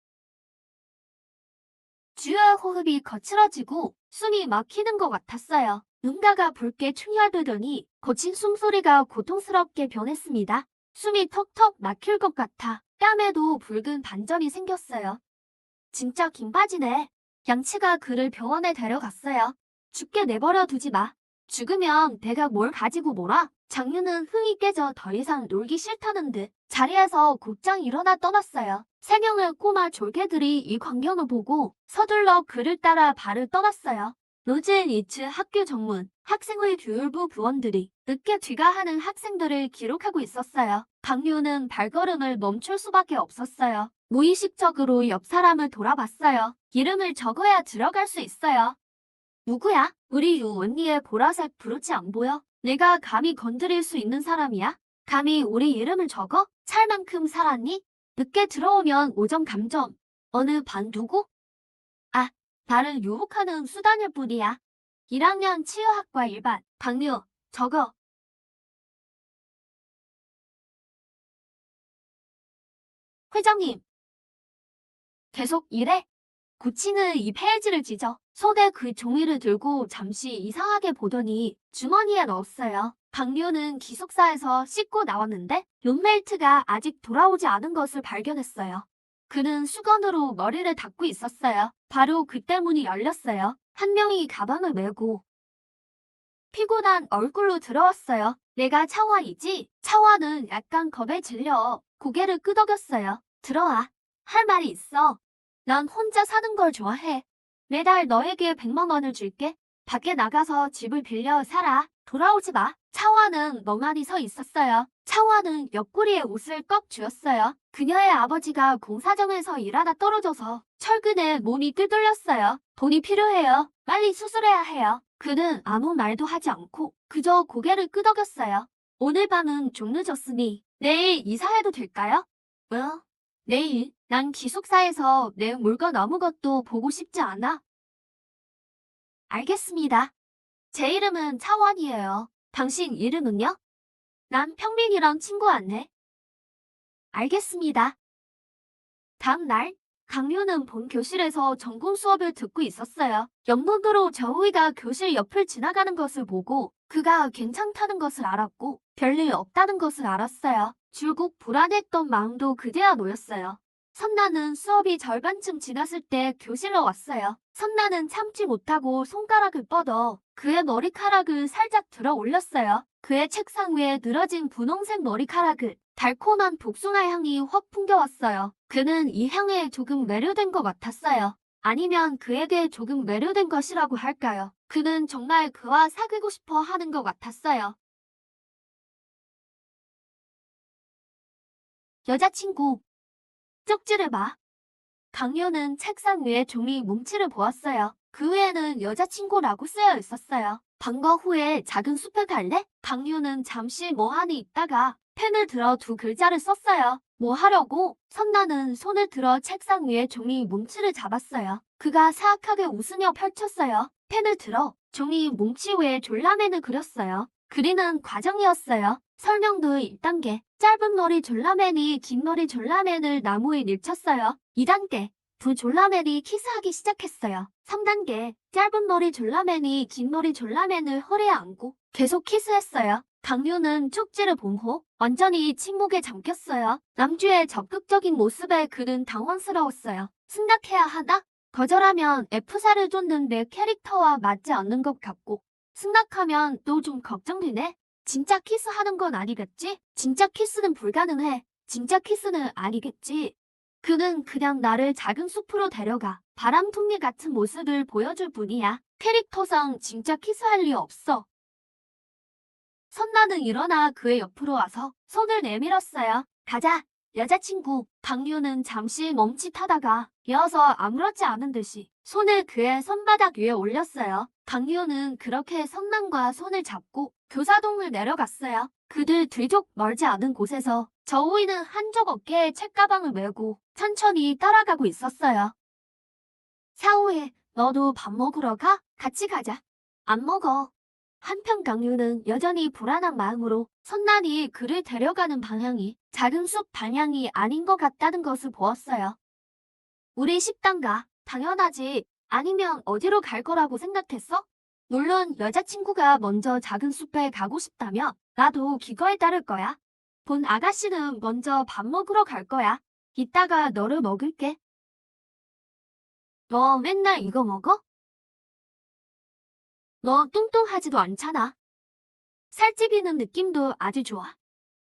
주의 호흡이 거칠어지고 숨이 막히는 것 같았어요. 눈가가 붉게 충혈되더니 거친 숨소리가 고통스럽게 변했습니다. 숨이 턱턱 막힐 것 같아 뺨에도 붉은 반점이 생겼어요. 진짜 긴 바지네. 양치가 그를 병원에 데려갔어요. 죽게 내버려 두지 마. 죽으면 내가 뭘 가지고 놀아? 장유는 흥이 깨져 더 이상 놀기 싫다는 듯 자리에서 곧장 일어나 떠났어요. 3명의 꼬마 졸개들이 이 광경을 보고 서둘러 그를 따라 발을 떠났어요. 로즈앤 이츠 학교 정문, 학생회 교육부 부원들이 늦게 귀가하는 학생들을 기록하고 있었어요. 강유는 발걸음을 멈출 수밖에 없었어요. 무의식적으로 옆 사람을 돌아봤어요. 이름을 적어야 들어갈 수 있어요. 누구야? 우리 유 언니의 보라색 브로치 안 보여? 내가 감히 건드릴 수 있는 사람이야? 감히 우리 이름을 적어? 살 만큼 살았니? 늦게 들어오면 5점 감점. 어느 반 누구? 아, 나를 유혹하는 수단일 뿐이야. 1학년 치유학과 1반, 박류, 저거. 회장님, 계속 이래? 고치는 이 페이지를 찢어 손에 그 종이를 들고 잠시 이상하게 보더니 주머니에 넣었어요. 박류는 기숙사에서 씻고 나왔는데 룸메이트가 아직 돌아오지 않은 것을 발견했어요. 그는 수건으로 머리를 닦고 있었어요. 바로 그때 문이 열렸어요. 한 명이 가방을 메고 피곤한 얼굴로 들어왔어요. 내가 차화이지? 차화는 약간 겁에 질려 고개를 끄덕였어요. 들어와. 할 말이 있어. 난 혼자 사는 걸 좋아해. 매달 너에게 100만 원을 줄게. 밖에 나가서 집을 빌려 살아. 돌아오지 마. 차화는 멍하니 서 있었어요. 차화는 옆구리에 옷을 꺽 쥐었어요. 그녀의 아버지가 공사장에서 일하다 떨어져서 철근에 몸이 뜯을렸어요. 돈이 필요해요. 빨리 수술해야 해요. 그는 아무 말도 하지 않고 그저 고개를 끄덕였어요. 오늘 밤은 좀 늦었으니 내일 이사해도 될까요? 뭐? 내일? 난 기숙사에서 내 물건 아무것도 보고 싶지 않아. 알겠습니다. 제 이름은 차원이에요. 당신 이름은요? 난 평민이랑 친구 안 해. 알겠습니다. 다음 날, 강유는 본 교실에서 전공 수업을 듣고 있었어요. 옆문으로 저우이가 교실 옆을 지나가는 것을 보고 그가 괜찮다는 것을 알았고 별일 없다는 것을 알았어요. 줄곧 불안했던 마음도 그제야 놓였어요. 선나는 수업이 절반쯤 지났을 때 교실로 왔어요. 선나는 참지 못하고 손가락을 뻗어 그의 머리카락을 살짝 들어 올렸어요. 그의 책상 위에 늘어진 분홍색 머리카락을 달콤한 복숭아 향이 확 풍겨왔어요. 그는 이 향에 조금 매료된 것 같았어요. 아니면 그에게 조금 매료된 것이라고 할까요? 그는 정말 그와 사귀고 싶어 하는 것 같았어요. 여자친구, 쪽지를 봐. 강요는 책상 위에 종이 뭉치를 보았어요. 그 위에는 여자친구라고 쓰여 있었어요. 방과 후에 작은 숲에 갈래? 강요는 잠시 멍하니 있다가 펜을 들어 두 글자를 썼어요. 뭐 하려고? 선나는 손을 들어 책상 위에 종이 뭉치를 잡았어요. 그가 사악하게 웃으며 펼쳤어요. 펜을 들어 종이 뭉치 위에 졸라맨을 그렸어요. 그리는 과정이었어요. 설명도 1단계. 짧은 머리 졸라맨이 긴 머리 졸라맨을 나무에 밀쳤어요. 2단계. 두 졸라맨이 키스하기 시작했어요. 3단계. 짧은 머리 졸라맨이 긴 머리 졸라맨을 허리에 안고 계속 키스했어요. 강유는 쪽지를 본 후 완전히 침묵에 잠겼어요. 남주의 적극적인 모습에 그는 당황스러웠어요. 승낙해야 하나? 거절하면 F사를 쫓는 내 캐릭터와 맞지 않는 것 같고 승낙하면 또 좀 걱정되네. 진짜 키스하는 건 아니겠지? 진짜 키스는 불가능해. 진짜 키스는 아니겠지. 그는 그냥 나를 작은 숲으로 데려가 바람둥이 같은 모습을 보여줄 뿐이야. 캐릭터상 진짜 키스할 리 없어. 선나는 일어나 그의 옆으로 와서 손을 내밀었어요. 가자, 여자친구. 강유는 잠시 멈칫하다가 이어서 아무렇지 않은 듯이 손을 그의 손바닥 위에 올렸어요. 강유는 그렇게 선남과 손을 잡고 교사동을 내려갔어요. 그들 뒤쪽 멀지 않은 곳에서 저우이는 한쪽 어깨에 책가방을 메고 천천히 따라가고 있었어요. 사오이, 너도 밥 먹으러 가? 같이 가자. 안 먹어. 한편 강유는 여전히 불안한 마음으로 선난이 그를 데려가는 방향이 작은 숲 방향이 아닌 것 같다는 것을 보았어요. 우리 식당 가. 당연하지. 아니면 어디로 갈 거라고 생각했어? 물론 여자친구가 먼저 작은 숲에 가고 싶다면 나도 기꺼이 따를 거야. 본 아가씨는 먼저 밥 먹으러 갈 거야. 이따가 너를 먹을게. 너 맨날 이거 먹어? 너 뚱뚱하지도 않잖아. 살찌비는 느낌도 아주 좋아.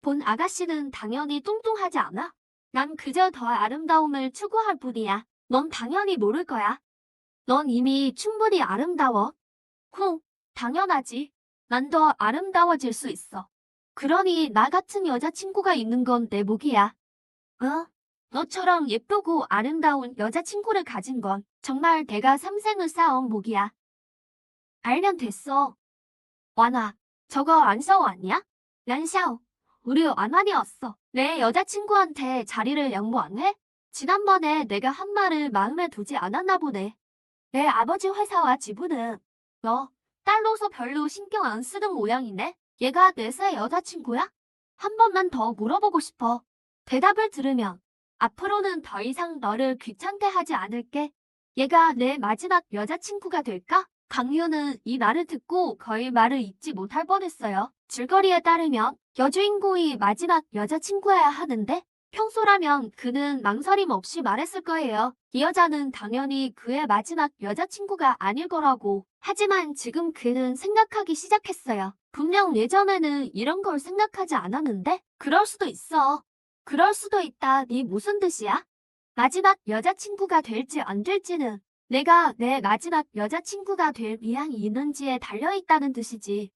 본 아가씨는 당연히 뚱뚱하지 않아. 난 그저 더 아름다움을 추구할 뿐이야. 넌 당연히 모를 거야. 넌 이미 충분히 아름다워. 쿵, 당연하지. 난 더 아름다워질 수 있어. 그러니 나 같은 여자친구가 있는 건 내 복이야. 어? 너처럼 예쁘고 아름다운 여자친구를 가진 건 정말 내가 삼생을 쌓아온 복이야. 알면 됐어. 완아, 저거 안 써왔냐? 란샤오, 우리 완환이 왔어. 내 여자친구한테 자리를 양보 안 해? 지난번에 내가 한 말을 마음에 두지 않았나 보네. 내 아버지 회사와 지분은 너 딸로서 별로 신경 안 쓰는 모양이네. 얘가 내 새 여자친구야? 한 번만 더 물어보고 싶어. 대답을 들으면 앞으로는 더 이상 너를 귀찮게 하지 않을게. 얘가 내 마지막 여자친구가 될까? 강유는 이 말을 듣고 거의 말을 잇지 못할 뻔했어요. 줄거리에 따르면 여주인공이 마지막 여자친구여야 하는데 평소라면 그는 망설임 없이 말했을 거예요. 이 여자는 당연히 그의 마지막 여자친구가 아닐 거라고. 하지만 지금 그는 생각하기 시작했어요. 분명 예전에는 이런 걸 생각하지 않았는데 그럴 수도 있어. 그럴 수도 있다. 네 무슨 뜻이야? 마지막 여자친구가 될지 안 될지는 내가 내 마지막 여자친구가 될 의향이 있는지에 달려있다는 뜻이지.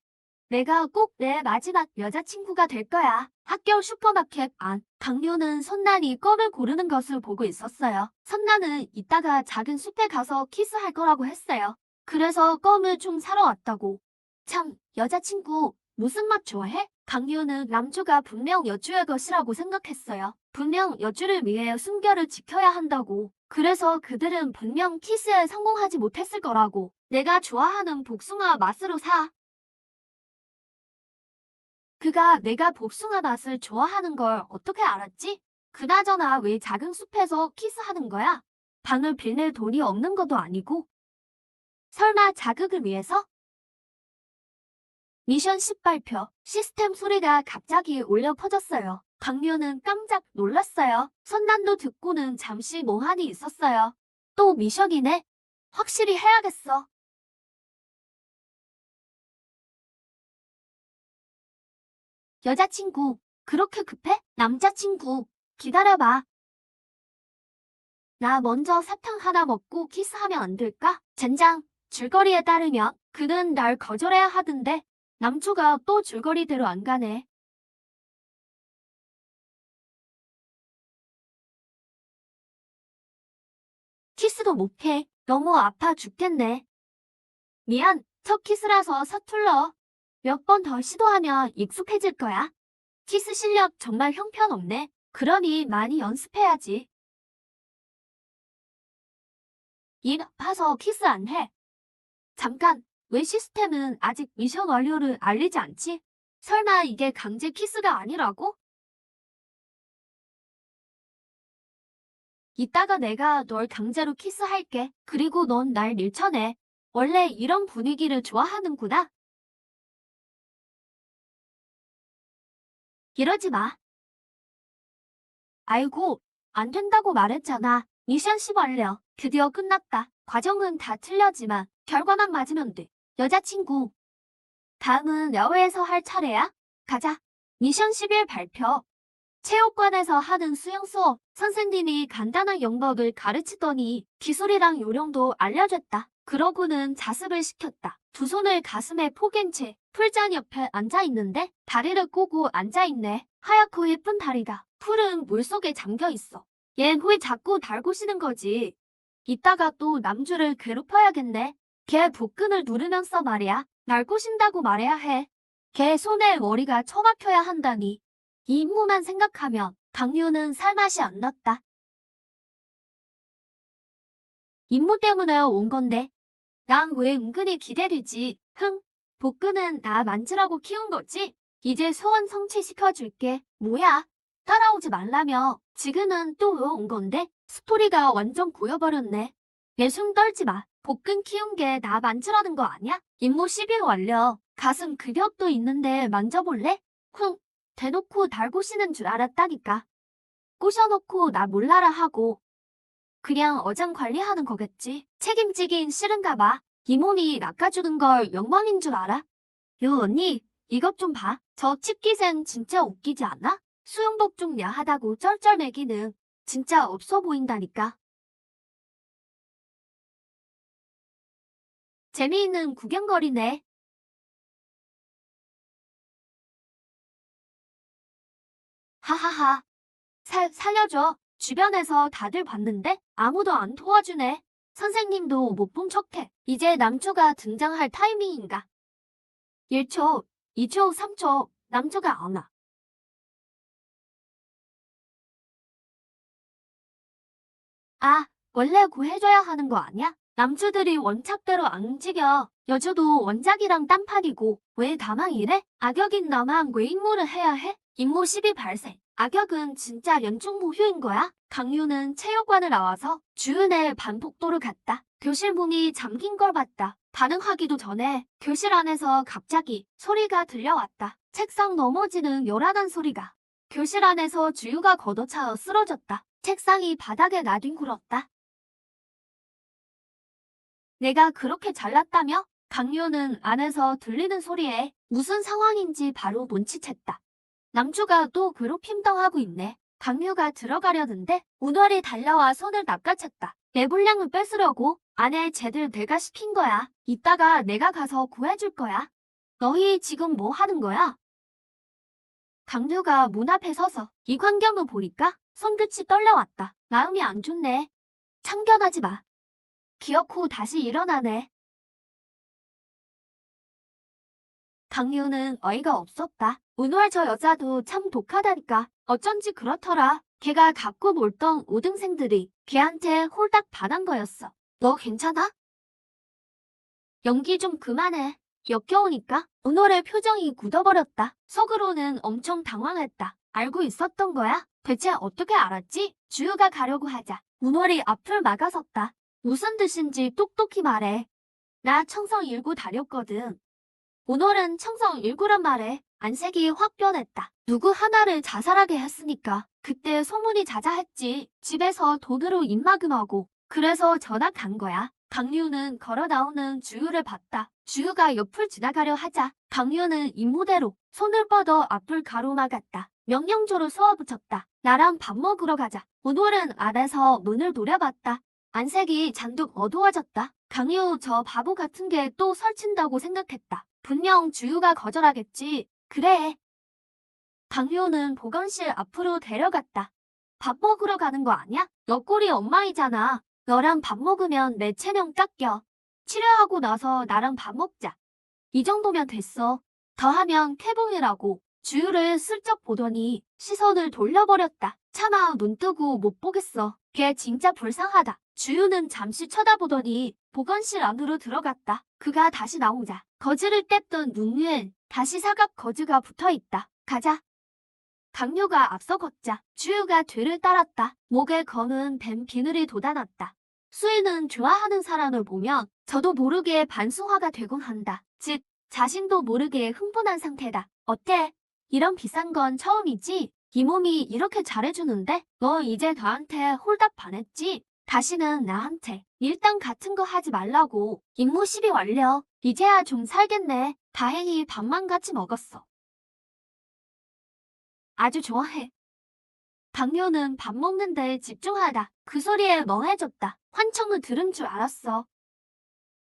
내가 꼭 내 마지막 여자친구가 될 거야. 학교 슈퍼마켓 안, 강유는 선난이 껌을 고르는 것을 보고 있었어요. 선난은 이따가 작은 숲에 가서 키스할 거라고 했어요. 그래서 껌을 좀 사러 왔다고. 참, 여자친구, 무슨 맛 좋아해? 강유는 남주가 분명 여주의 것이라고 생각했어요. 분명 여주를 위해 순결을 지켜야 한다고. 그래서 그들은 분명 키스에 성공하지 못했을 거라고. 내가 좋아하는 복숭아 맛으로 사. 그가 내가 복숭아 맛을 좋아하는 걸 어떻게 알았지? 그나저나 왜 작은 숲에서 키스하는 거야? 방을 빌릴 돈이 없는 것도 아니고. 설마 자극을 위해서? 미션 10 발표. 시스템 소리가 갑자기 울려 퍼졌어요. 강유는 깜짝 놀랐어요. 선난도 듣고는 잠시 멍하니 있었어요. 또 미션이네? 확실히 해야겠어. 여자친구, 그렇게 급해? 남자친구, 기다려봐. 나 먼저 사탕 하나 먹고 키스하면 안 될까? 젠장, 줄거리에 따르면 그는 날 거절해야 하던데 남주가 또 줄거리대로 안 가네. 키스도 못해. 너무 아파 죽겠네. 미안, 첫 키스라서 서툴러. 몇 번 더 시도하면 익숙해질 거야. 키스 실력 정말 형편없네. 그러니 많이 연습해야지. 입 아파서 키스 안 해. 잠깐, 왜 시스템은 아직 미션 완료를 알리지 않지? 설마 이게 강제 키스가 아니라고? 이따가 내가 널 강제로 키스할게. 그리고 넌 날 밀쳐내. 원래 이런 분위기를 좋아하는구나. 이러지 마. 아이고, 안 된다고 말했잖아. 미션 10 완료. 드디어 끝났다. 과정은 다 틀렸지만 결과만 맞으면 돼. 여자친구. 다음은 야외에서 할 차례야. 가자. 미션 11 발표. 체육관에서 하는 수영 수업. 선생님이 간단한 영법을 가르치더니 기술이랑 요령도 알려줬다. 그러고는 자습을 시켰다. 두 손을 가슴에 포갠 채 풀잔 옆에 앉아있는데 다리를 꼬고 앉아있네. 하얗고 예쁜 다리다. 풀은 물속에 잠겨있어. 얜 왜 자꾸 달고 쉬는 거지? 이따가 또 남주를 괴롭혀야겠네. 걔 복근을 누르면서 말이야. 날 꼬신다고 말해야 해. 걔 손에 머리가 처박혀야 한다니. 이 임무만 생각하면 강유는 살맛이 안 났다. 임무 때문에 온 건데. 난 왜 은근히 기대되지? 흥, 복근은 나 만지라고 키운 거지? 이제 소원 성취시켜줄게. 뭐야? 따라오지 말라며. 지금은 또 왜 온 건데? 스토리가 완전 보여버렸네. 내 숨 떨지 마. 복근 키운 게 나 만지라는 거 아니야? 임무 10일 완료. 가슴 근육도 있는데 만져볼래? 흥, 대놓고 달고 쉬는 줄 알았다니까. 꼬셔놓고 나 몰라라 하고. 그냥 어장 관리하는 거겠지. 책임지긴 싫은가 봐. 이 몸이 낚아주는 걸 영광인 줄 알아? 요 언니, 이것 좀 봐. 저 칩기생 진짜 웃기지 않아? 수영복 좀 야하다고 쩔쩔매기는 진짜 없어 보인다니까. 재미있는 구경거리네. 하하하. 살려줘. 주변에서 다들 봤는데 아무도 안 도와주네. 선생님도 못 본 척해. 이제 남주가 등장할 타이밍인가. 1초, 2초, 3초, 남주가 안 와. 아, 원래 구해줘야 하는 거 아니야? 남주들이 원착대로 안 움직여. 여주도 원작이랑 딴판이고 왜 나만 이래? 악역인 나만 왜 임무를 해야 해? 임무 12 발생. 악역은 진짜 연중무휴인 거야? 강유는 체육관을 나와서 주윤의 반복도를 갔다. 교실 문이 잠긴 걸 봤다. 반응하기도 전에 교실 안에서 갑자기 소리가 들려왔다. 책상 넘어지는 요란한 소리가. 교실 안에서 주유가 걷어차어 쓰러졌다. 책상이 바닥에 나뒹굴었다. 내가 그렇게 잘났다며? 강유는 안에서 들리는 소리에 무슨 상황인지 바로 눈치챘다. 남주가 또 괴롭힘 당하고 있네. 강유가 들어가려는데 운월이 달려와 손을 낚아챘다. 내 분량을 뺏으려고? 아내 쟤들 내가 시킨 거야. 이따가 내가 가서 구해줄 거야. 너희 지금 뭐 하는 거야? 강유가 문 앞에 서서 이 광경을 보니까 손끝이 떨려왔다. 마음이 안 좋네. 참견하지 마. 기억 후 다시 일어나네. 강유는 어이가 없었다. 운월 저 여자도 참 독하다니까. 어쩐지 그렇더라. 걔가 갖고 놀던 우등생들이 걔한테 홀딱 반한 거였어. 너 괜찮아? 연기 좀 그만해. 역겨우니까. 운월의 표정이 굳어버렸다. 속으로는 엄청 당황했다. 알고 있었던 거야? 대체 어떻게 알았지? 주유가 가려고 하자 운월이 앞을 막아섰다. 무슨 뜻인지 똑똑히 말해. 나 청성 19 다녔거든. 운월은 청성 19란 말에 안색이 확 변했다. 누구 하나를 자살하게 했으니까 그때 소문이 자자했지. 집에서 돈으로 입막음하고 그래서 전학 간 거야. 강유는 걸어 나오는 주유를 봤다. 주유가 옆을 지나가려 하자 강유는 임무대로 손을 뻗어 앞을 가로막았다. 명령조로 쏘아붙였다. 나랑 밥 먹으러 가자. 운월은 안에서 문을 노려봤다. 안색이 잔뜩 어두워졌다. 강유 저 바보 같은 게 또 설친다고 생각했다. 분명 주유가 거절하겠지. 그래. 강유는 보건실 앞으로 데려갔다. 밥 먹으러 가는 거 아니야? 너 꼴이 엉망이잖아. 너랑 밥 먹으면 내 체면 깎여. 치료하고 나서 나랑 밥 먹자. 이 정도면 됐어. 더하면 캐봉이라고. 주유를 슬쩍 보더니 시선을 돌려버렸다. 차마 눈 뜨고 못 보겠어. 걔 진짜 불쌍하다. 주유는 잠시 쳐다보더니 보건실 안으로 들어갔다. 그가 다시 나오자 거즈를 뗐던 눈 위엔 다시 사각 거즈가 붙어있다. 가자. 강유가 앞서 걷자 주유가 뒤를 따랐다. 목에 거는 뱀 비늘이 돋아났다. 수인은 좋아하는 사람을 보면 저도 모르게 반수화가 되곤 한다. 즉 자신도 모르게 흥분한 상태다. 어때? 이런 비싼 건 처음이지? 이 몸이 이렇게 잘해주는데? 너 이제 나한테 홀딱 반했지? 다시는 나한테 밀당 같은 거 하지 말라고. 임무 12 완료. 이제야 좀 살겠네. 다행히 밥만 같이 먹었어. 아주 좋아해. 강요는 밥 먹는 데 집중하다 그 소리에 멍해졌다. 환청을 들은 줄 알았어.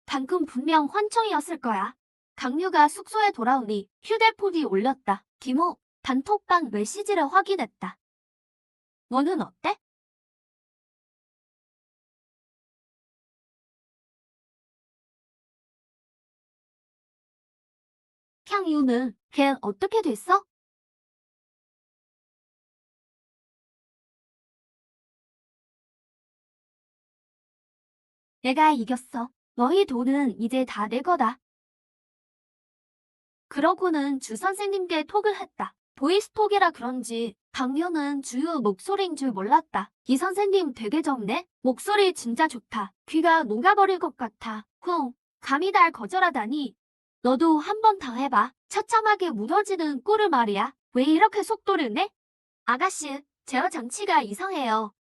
방금 분명 환청이었을 거야. 강유가 숙소에 돌아오니 휴대폰이 울렸다. 김호, 단톡방 메시지를 확인했다. 너는 어때? 향유는 걔 어떻게 됐어? 내가 이겼어. 너희 돈은 이제 다 내 거다. 그러고는 주 선생님께 톡을 했다. 보이스톡이라 그런지 강유는 주유 목소리인 줄 몰랐다. 이 선생님 되게 젊네? 목소리 진짜 좋다. 귀가 녹아버릴 것 같아. 흥, 감히 날 거절하다니. 너도 한번 당해봐. 처참하게 무너지는 꼴을 말이야. 왜 이렇게 속도를 내? 아가씨, 제어 장치가 이상해요.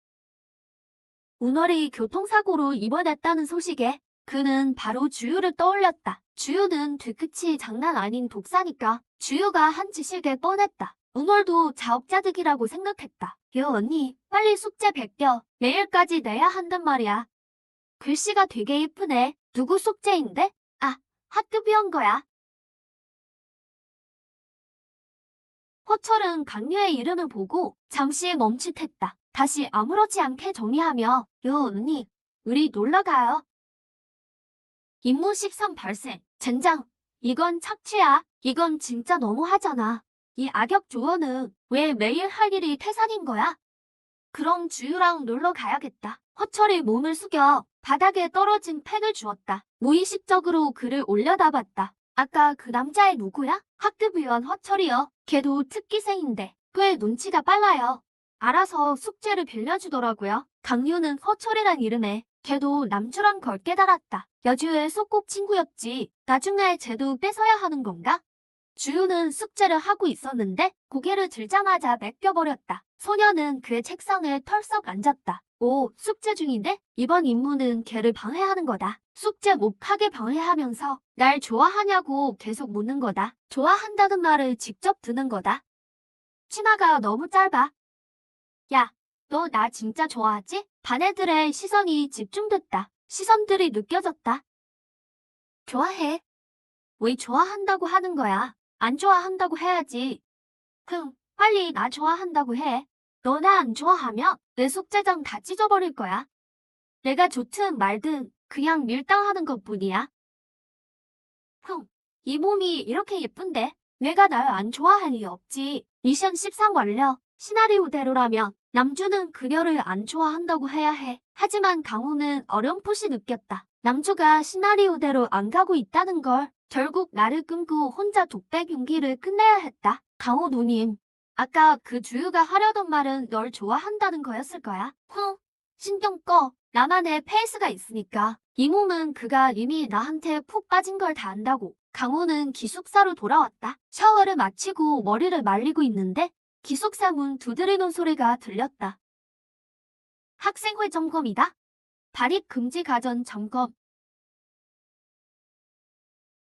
운월이 교통사고로 입원했다는 소식에 그는 바로 주유를 떠올렸다. 주유는 뒤끝이 장난 아닌 독사니까 주유가 한 짓이게 뻔했다. 운월도 자업자득이라고 생각했다. 여 언니, 빨리 숙제 베껴. 내일까지 내야 한단 말이야. 글씨가 되게 예쁘네. 누구 숙제인데? 아, 학급위원 거야. 호철은 강유의 이름을 보고 잠시 멈칫했다. 다시 아무렇지 않게 정리하며 여 언니, 우리 놀러가요. 임무 13 발생. 젠장, 이건 착취야. 이건 진짜 너무하잖아. 이 악역 조언은 왜 매일 할 일이 태산인 거야? 그럼 주유랑 놀러 가야겠다. 허철이 몸을 숙여 바닥에 떨어진 펜을 주었다. 무의식적으로 그를 올려다봤다. 아까 그 남자애 누구야? 학급위원 허철이요. 걔도 특기생인데 꽤 눈치가 빨라요. 알아서 숙제를 빌려주더라고요. 강유는 허철이란 이름에 걔도 남주랑 걸 깨달았다. 여주의 소꿉친구였지. 나중에 쟤도 뺏어야 하는 건가? 주유는 숙제를 하고 있었는데 고개를 들자마자 맡겨버렸다. 소녀는 그의 책상에 털썩 앉았다. 오, 숙제 중인데? 이번 임무는 걔를 방해하는 거다. 숙제 못하게 방해하면서 날 좋아하냐고 계속 묻는 거다. 좋아한다는 말을 직접 듣는 거다. 치마가 너무 짧아. 야, 너 나 진짜 좋아하지? 반 애들의 시선이 집중됐다. 시선들이 느껴졌다. 좋아해. 왜 좋아한다고 하는 거야? 안 좋아한다고 해야지. 빨리 나 좋아한다고 해. 너 나 안 좋아하면 내 숙제장 다 찢어버릴 거야. 내가 좋든 말든 그냥 밀당하는 것뿐이야. 이 몸이 이렇게 예쁜데 내가 날 안 좋아할 리 없지. 미션 13 완료. 시나리오대로라면 남주는 그녀를 안 좋아한다고 해야 해. 하지만 강호는 어렴풋이 느꼈다. 남주가 시나리오대로 안 가고 있다는 걸. 결국 나를 끊고 혼자 독백 용기를 끝내야 했다. 강호 누님, 아까 그 주유가 하려던 말은 널 좋아한다는 거였을 거야. 신경 꺼. 나만의 페이스가 있으니까. 이 몸은 그가 이미 나한테 푹 빠진 걸 다 안다고. 강호는 기숙사로 돌아왔다. 샤워를 마치고 머리를 말리고 있는데 기숙사 문 두드리는 소리가 들렸다. 학생회 점검이다. 발입 금지 가전 점검.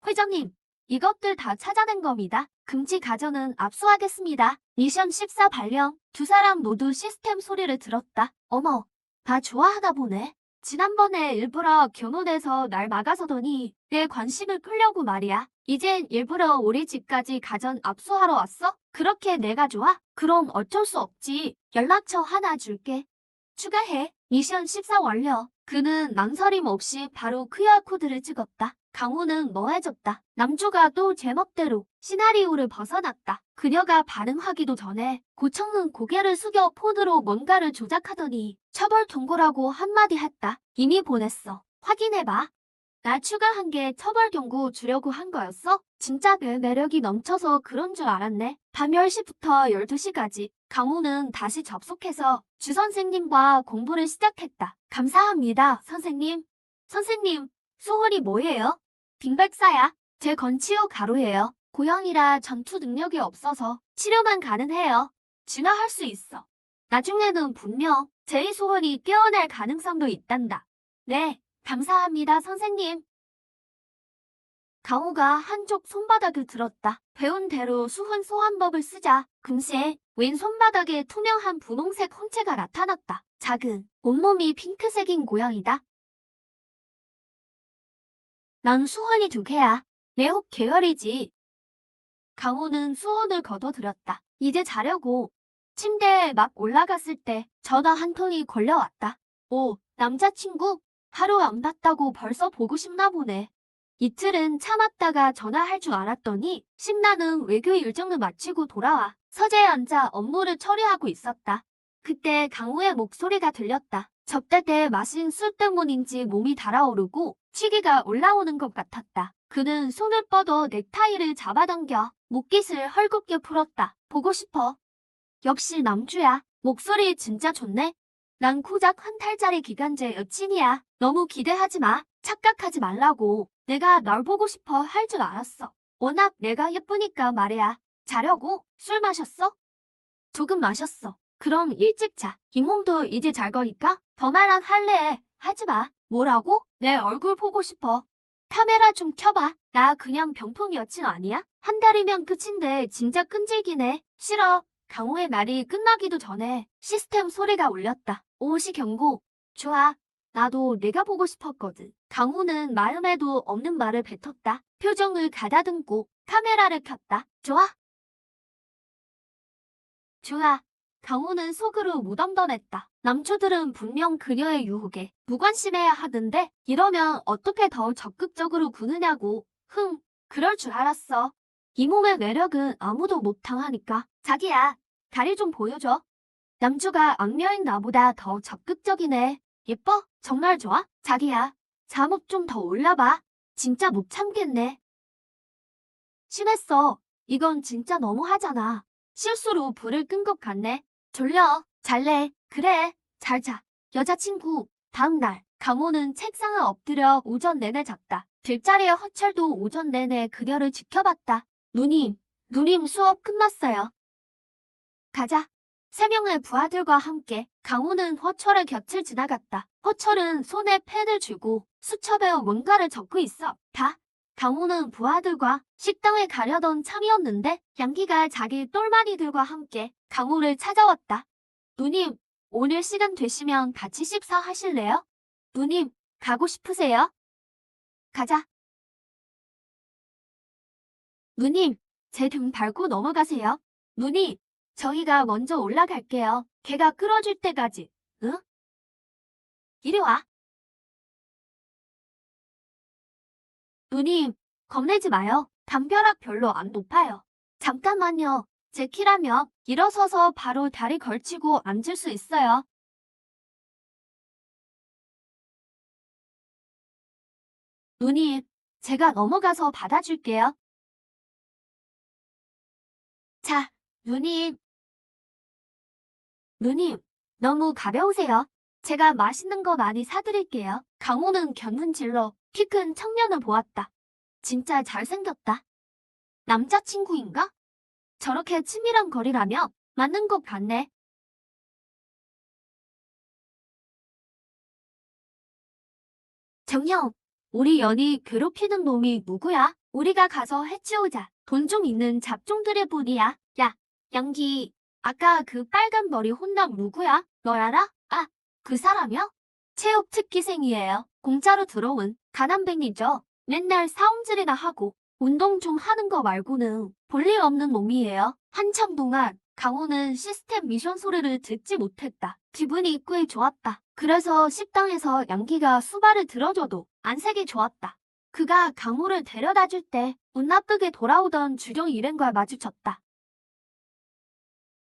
회장님, 이것들 다 찾아낸 겁니다. 금지 가전은 압수하겠습니다. 미션 14 발령. 두 사람 모두 시스템 소리를 들었다. 어머, 다 좋아하나 보네. 지난번에 일부러 교문에서 날 막아서더니 내 관심을 끌려고 말이야. 이젠 일부러 우리 집까지 가전 압수하러 왔어? 그렇게 내가 좋아? 그럼 어쩔 수 없지. 연락처 하나 줄게. 추가해. 미션 14 완료. 그는 망설임 없이 바로 QR코드를 찍었다. 강호는 멍해졌다. 남주가 또 제멋대로 시나리오를 벗어났다. 그녀가 반응하기도 전에 고청은 고개를 숙여 폰으로 뭔가를 조작하더니 처벌 경고라고 한마디 했다. 이미 보냈어. 확인해봐. 나 추가한 게 처벌 경고 주려고 한 거였어? 진짜 내 매력이 넘쳐서 그런 줄 알았네. 밤 10시부터 12시까지 강호는 다시 접속해서 주 선생님과 공부를 시작했다. 감사합니다, 선생님. 선생님, 소원이 뭐예요? 빙백사야. 제 건치유 가루예요. 고형이라 전투 능력이 없어서 치료만 가능해요. 진화할 수 있어. 나중에는 분명 제 소원이 깨어날 가능성도 있단다. 네, 감사합니다, 선생님. 강호가 한쪽 손바닥을 들었다. 배운 대로 수훈 소환법을 쓰자 금세 왼 손바닥에 투명한 분홍색 홍채가 나타났다. 작은 온몸이 핑크색인 고양이다. 난 수훈이 2개야. 내 혹 계열이지. 강호는 수훈을 걷어들였다. 이제 자려고. 침대에 막 올라갔을 때 전화 한 통이 걸려왔다. 오, 남자친구? 하루 안 봤다고 벌써 보고 싶나 보네. 이틀은 참았다가 전화할 줄 알았더니 신나는 외교 일정을 마치고 돌아와 서재에 앉아 업무를 처리하고 있었다. 그때 강호의 목소리가 들렸다. 접대 때 마신 술 때문인지 몸이 달아오르고 취기가 올라오는 것 같았다. 그는 손을 뻗어 넥타이를 잡아당겨 목깃을 헐겁게 풀었다. 보고 싶어. 역시 남주야. 목소리 진짜 좋네. 난 고작 1달짜리 기간제 여친이야. 너무 기대하지 마. 착각하지 말라고. 내가 널 보고 싶어 할 줄 알았어. 워낙 내가 예쁘니까 말이야. 자려고? 술 마셨어? 조금 마셨어. 그럼 일찍 자. 이 몸도 이제 잘 거니까 더 말 안 할래. 하지 마. 뭐라고? 내 얼굴 보고 싶어. 카메라 좀 켜봐. 나 그냥 병풍 여친 아니야? 1달이면 끝인데 진짜 끈질기네. 싫어. 강호의 말이 끝나기도 전에 시스템 소리가 울렸다. 오시 경고. 좋아. 나도 내가 보고 싶었거든. 강호는 마음에도 없는 말을 뱉었다. 표정을 가다듬고 카메라를 켰다. 좋아? 좋아. 강호는 속으로 무덤덤했다. 남초들은 분명 그녀의 유혹에 무관심해야 하던데 이러면 어떻게 더 적극적으로 구느냐고. 그럴 줄 알았어. 이 몸의 매력은 아무도 못 당하니까. 자기야, 다리 좀 보여줘. 남주가 악녀인 나보다 더 적극적이네. 예뻐? 정말 좋아? 자기야, 잠옷 좀 더 올려봐. 진짜 못 참겠네. 심했어. 이건 진짜 너무하잖아. 실수로 불을 끈 것 같네. 졸려. 잘래. 그래. 잘 자. 여자친구. 다음 날, 강호는 책상을 엎드려 오전 내내 잤다. 뒷자리의 허철도 오전 내내 그녀를 지켜봤다. 누님 수업 끝났어요. 가자. 세 명의 부하들과 함께 강호는 허철의 곁을 지나갔다. 허철은 손에 펜을 쥐고 수첩에 뭔가를 적고 있어. 강호는 부하들과 식당에 가려던 참이었는데 양기가 자기 똘마니들과 함께 강호를 찾아왔다. 누님, 오늘 시간 되시면 같이 식사하실래요? 누님, 가고 싶으세요? 가자. 누님, 제 등 밟고 넘어가세요. 누님, 저희가 먼저 올라갈게요. 걔가 끌어줄 때까지. 응? 이리 와. 누님, 겁내지 마요. 담벼락 별로 안 높아요. 잠깐만요. 제 키라면 일어서서 바로 다리 걸치고 앉을 수 있어요. 누님, 제가 넘어가서 받아줄게요. 자, 누님, 너무 가벼우세요. 제가 맛있는 거 많이 사드릴게요. 강호는 곁눈질로 키 큰 청년을 보았다. 진짜 잘생겼다. 남자친구인가? 저렇게 치밀한 거리라며 맞는 것 같네. 정형, 우리 연희 괴롭히는 놈이 누구야? 우리가 가서 해치우자. 돈 좀 있는 잡종들의 뿐이야. 야, 양기, 아까 그 빨간 머리 혼남 누구야? 너 알아? 아, 그 사람이요? 체육 특기생이에요. 공짜로 들어온 가난뱅이죠. 맨날 사움질이나 하고 운동 좀 하는 거 말고는 볼일 없는 놈이에요. 한참 동안 강호는 시스템 미션 소리를 듣지 못했다. 기분이 꽤 좋았다. 그래서 식당에서 양기가 수발을 들어줘도 안색이 좋았다. 그가 강호를 데려다 줄 때 운 나쁘게 돌아오던 주령 일행과 마주쳤다.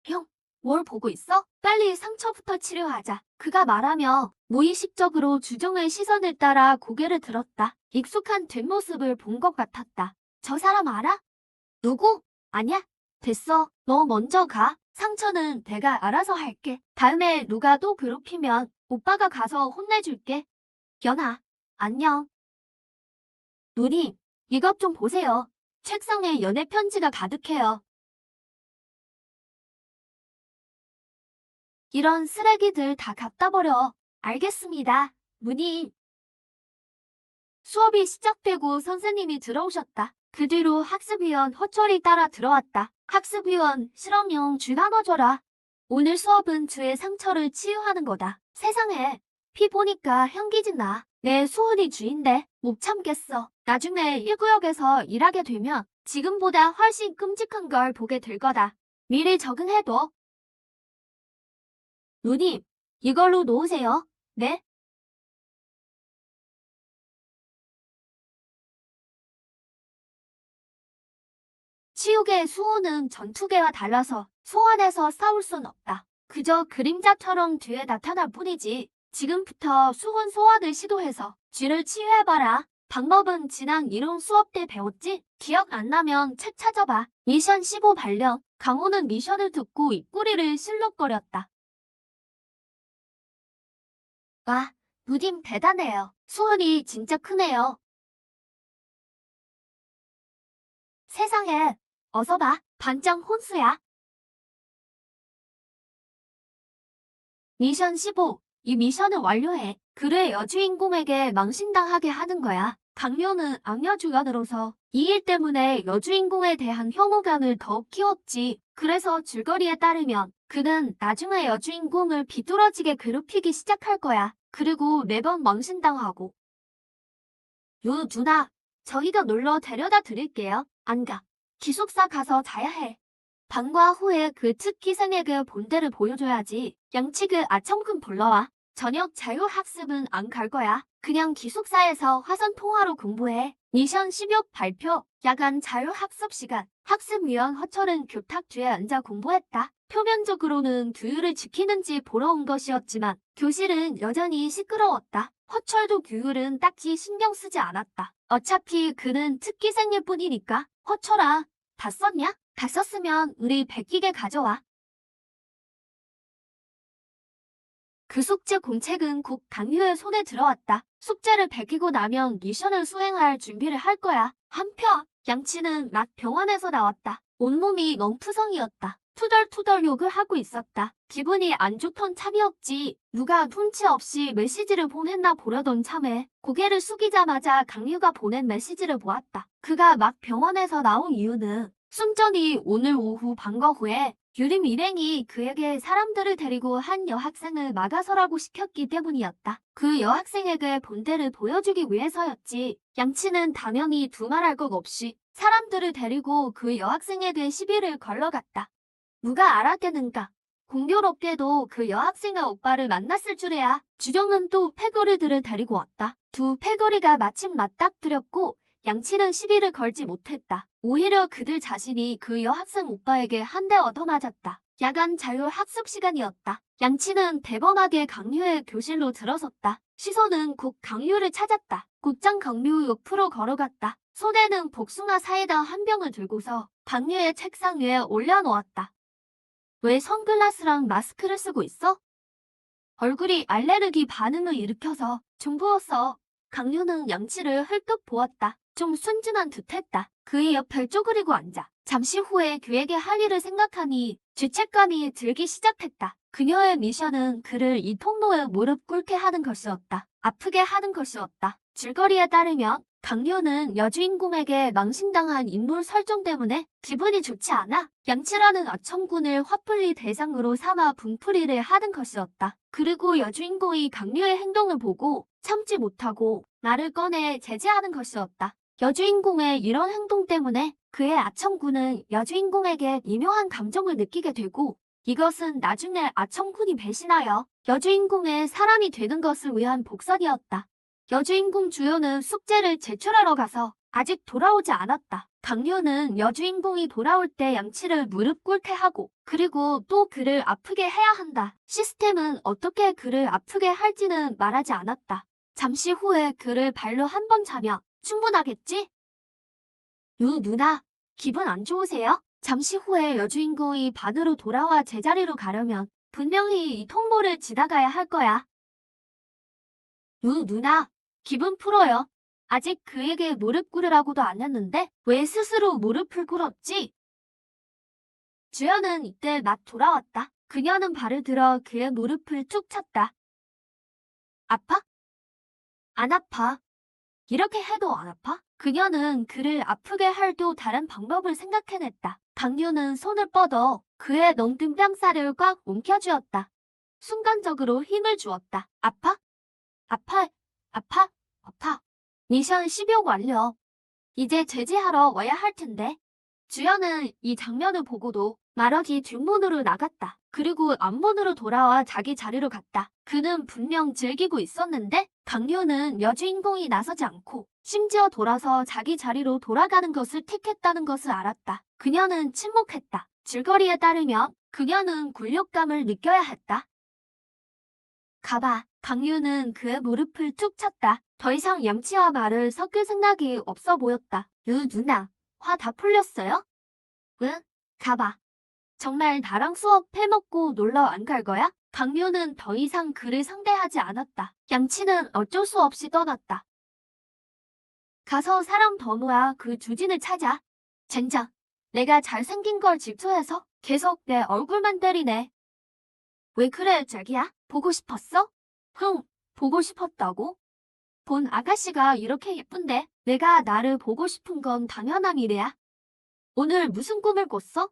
형, 뭘 보고 있어? 빨리 상처부터 치료하자. 그가 말하며 무의식적으로 주정의 시선을 따라 고개를 들었다. 익숙한 뒷모습을 본 것 같았다. 저 사람 알아? 누구? 아냐? 됐어. 너 먼저 가. 상처는 내가 알아서 할게. 다음에 누가 또 괴롭히면 오빠가 가서 혼내줄게. 연아, 안녕. 누님, 이것 좀 보세요. 책상에 연애 편지가 가득해요. 이런 쓰레기들 다 갖다 버려. 알겠습니다. 누님. 수업이 시작되고 선생님이 들어오셨다. 그 뒤로 학습위원 허철이 따라 들어왔다. 학습위원, 실험용 줄 나눠줘라. 오늘 수업은 주의 상처를 치유하는 거다. 세상에, 피 보니까 현기진 나. 내 수은이 주인데 못 참겠어. 나중에 1구역에서 일하게 되면 지금보다 훨씬 끔찍한 걸 보게 될 거다. 미리 적응해둬. 누님, 이걸로 놓으세요. 네? 치욕의 수호는 전투계와 달라서 소환해서 싸울 순 없다. 그저 그림자처럼 뒤에 나타날 뿐이지. 지금부터 수혼 소환을 시도해서 쥐를 치유해봐라. 방법은 지난 이론 수업 때 배웠지? 기억 안 나면 책 찾아봐. 미션 15 발령. 강호는 미션을 듣고 입꼬리를 실룩거렸다. 와, 누님 대단해요. 수혼이 진짜 크네요. 세상에, 어서 봐. 반장 혼수야. 미션 15. 이 미션을 완료해. 그래 여주인공에게 망신당하게 하는 거야. 강요는 악녀 주관으로서 이 일 때문에 여주인공에 대한 혐오감을 더욱 키웠지. 그래서 줄거리에 따르면 그는 나중에 여주인공을 비뚤어지게 괴롭히기 시작할 거야. 그리고 매번 망신당하고. 누나, 저희가 놀러 데려다 드릴게요. 안 가. 기숙사 가서 자야 해. 방과 후에 그 특기생에게 본대를 보여줘야지. 양치그 아청금 불러와. 저녁 자유학습은 안 갈 거야. 그냥 기숙사에서 화상 통화로 공부해. 미션 16 발표. 야간 자유학습 시간. 학습위원 허철은 교탁 뒤에 앉아 공부했다. 표면적으로는 규율을 지키는지 보러 온 것이었지만 교실은 여전히 시끄러웠다. 허철도 규율은 딱히 신경 쓰지 않았다. 어차피 그는 특기생일 뿐이니까. 허철아, 다 썼냐? 다 썼으면 우리 베끼게 가져와. 그 숙제 공책은 곧 강유의 손에 들어왔다. 숙제를 베끼고 나면 미션을 수행할 준비를 할 거야. 한편 양치는 막 병원에서 나왔다. 온몸이 멍투성이었다. 투덜투덜 욕을 하고 있었다. 기분이 안 좋던 참이었지. 누가 눈치 없이 메시지를 보냈나 보려던 참에 고개를 숙이자마자 강유가 보낸 메시지를 보았다. 그가 막 병원에서 나온 이유는 순전히 오늘 오후 방과 후에 유림 일행이 그에게 사람들을 데리고 한 여학생을 막아서라고 시켰기 때문이었다. 그 여학생에게 본때를 보여주기 위해서였지. 양치는 당연히 두말할 것 없이 사람들을 데리고 그 여학생에게 시비를 걸러갔다. 누가 알았겠는가? 공교롭게도 그 여학생의 오빠를 만났을 줄이야. 주정은 또 패거리들을 데리고 왔다. 두 패거리가 마침 맞닥뜨렸고 양치는 시비를 걸지 못했다. 오히려 그들 자신이 그 여학생 오빠에게 한 대 얻어맞았다. 야간 자율 학습 시간이었다. 양치는 대범하게 강유의 교실로 들어섰다. 시선은 곧 강유를 찾았다. 곧장 강유 옆으로 걸어갔다. 손에는 복숭아 사이다 한 병을 들고서 강유의 책상 위에 올려놓았다. 왜 선글라스랑 마스크를 쓰고 있어? 얼굴이 알레르기 반응을 일으켜서 좀 부었어. 강유는 양치를 흘끗 보았다. 좀 순진한 듯했다. 그의 옆을 쪼그리고 앉아 잠시 후에 그에게 할 일을 생각하니 죄책감이 들기 시작했다. 그녀의 미션은 그를 이 통로에 무릎 꿇게 하는 것이었다. 아프게 하는 것이었다. 줄거리에 따르면 강유는 여주인공에게 망신당한 인물 설정 때문에 기분이 좋지 않아 양치라는 아청군을 화풀이 대상으로 삼아 분풀이를 하는 것이었다. 그리고 여주인공이 강유의 행동을 보고 참지 못하고 말을 꺼내 제지하는 것이었다. 여주인공의 이런 행동 때문에 그의 아청군은 여주인공에게 미묘한 감정을 느끼게 되고 이것은 나중에 아청군이 배신하여 여주인공의 사람이 되는 것을 위한 복선이었다. 여주인공 주요는 숙제를 제출하러 가서 아직 돌아오지 않았다. 강유는 여주인공이 돌아올 때 양치를 무릎 꿇게 하고 그리고 또 그를 아프게 해야 한다. 시스템은 어떻게 그를 아프게 할지는 말하지 않았다. 잠시 후에 그를 발로 한 번 차면 충분하겠지? 누나, 기분 안 좋으세요? 잠시 후에 여주인공이 반으로 돌아와 제자리로 가려면 분명히 이 통로를 지나가야 할 거야. 누나, 기분 풀어요. 아직 그에게 무릎 꿇으라고도 안 했는데 왜 스스로 무릎을 꿇었지? 주연은 이때 막 돌아왔다. 그녀는 발을 들어 그의 무릎을 툭 쳤다. 아파? 안 아파. 이렇게 해도 안 아파? 그녀는 그를 아프게 할 또 다른 방법을 생각해냈다. 강유는 손을 뻗어 그의 넘든 뺨살을 꽉 움켜쥐었다. 순간적으로 힘을 주었다. 아파? 아파? 아파? 아파. 미션 10억 완료. 이제 제지하러 와야 할 텐데. 주연은 이 장면을 보고도 말하기 뒷문으로 나갔다. 그리고 앞문으로 돌아와 자기 자리로 갔다. 그는 분명 즐기고 있었는데 강유는 여주인공이 나서지 않고 심지어 돌아서 자기 자리로 돌아가는 것을 택했다는 것을 알았다. 그녀는 침묵했다. 줄거리에 따르면 그녀는 굴욕감을 느껴야 했다. 가봐. 강유는 그의 무릎을 툭 쳤다. 더 이상 양치와 말을 섞을 생각이 없어 보였다. 누나, 화 다 풀렸어요? 응? 가봐. 정말 나랑 수업 패먹고 놀러 안 갈 거야? 강유는 더 이상 그를 상대하지 않았다. 양치는 어쩔 수 없이 떠났다. 가서 사람 더 모아 그 주진을 찾아. 젠장, 내가 잘생긴 걸 질투해서 계속 내 얼굴만 때리네. 왜 그래, 자기야? 보고 싶었어? 흥, 보고 싶었다고? 본 아가씨가 이렇게 예쁜데 내가 나를 보고 싶은 건 당연한 일이야. 오늘 무슨 꿈을 꿨어?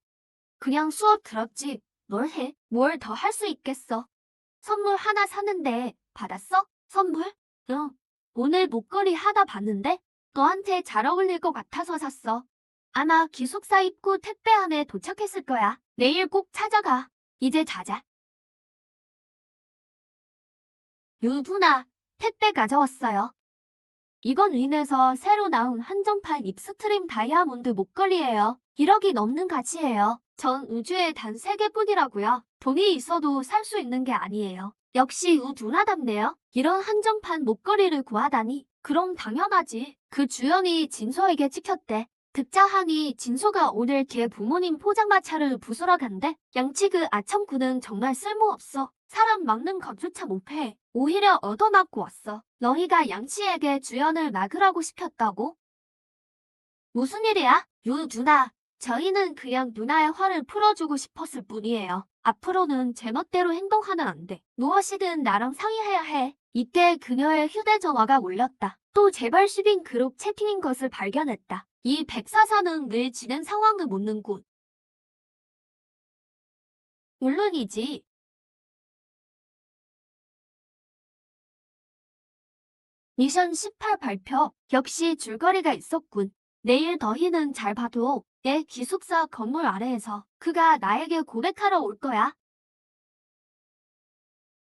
그냥 수업 들었지. 뭘 해? 뭘 더 할 수 있겠어. 선물 하나 샀는데 받았어? 선물? 응. 오늘 목걸이 하나 봤는데 너한테 잘 어울릴 것 같아서 샀어. 아마 기숙사 입구 택배 안에 도착했을 거야. 내일 꼭 찾아가. 이제 자자. 누나, 택배 가져왔어요. 이건 윈에서 새로 나온 한정판 입스트림 다이아몬드 목걸이에요. 1억이 넘는 가치예요. 전 우주에 단 3개뿐이라고요. 돈이 있어도 살 수 있는 게 아니에요. 역시 우둔하답네요. 이런 한정판 목걸이를 구하다니. 그럼 당연하지. 그 주연이 진소에게 찍혔대. 듣자하니 진소가 오늘 걔 부모님 포장마차를 부수러 간대. 양치 그 아첨구는 정말 쓸모없어. 사람 막는 것조차 못해. 오히려 얻어맞고 왔어. 너희가 양치에게 주연을 막으라고 시켰다고? 무슨 일이야? 누나. 저희는 그냥 누나의 화를 풀어주고 싶었을 뿐이에요. 앞으로는 제 멋대로 행동하면 안 돼. 무엇이든 나랑 상의해야 해. 이때 그녀의 휴대전화가 울렸다. 또 재발 시빙 그룹 채팅인 것을 발견했다. 이 백사사는 늘 지는 상황을 묻는군. 물론이지. 미션 18 발표. 역시 줄거리가 있었군. 내일 너희는 잘 봐도 내 기숙사 건물 아래에서 그가 나에게 고백하러 올 거야.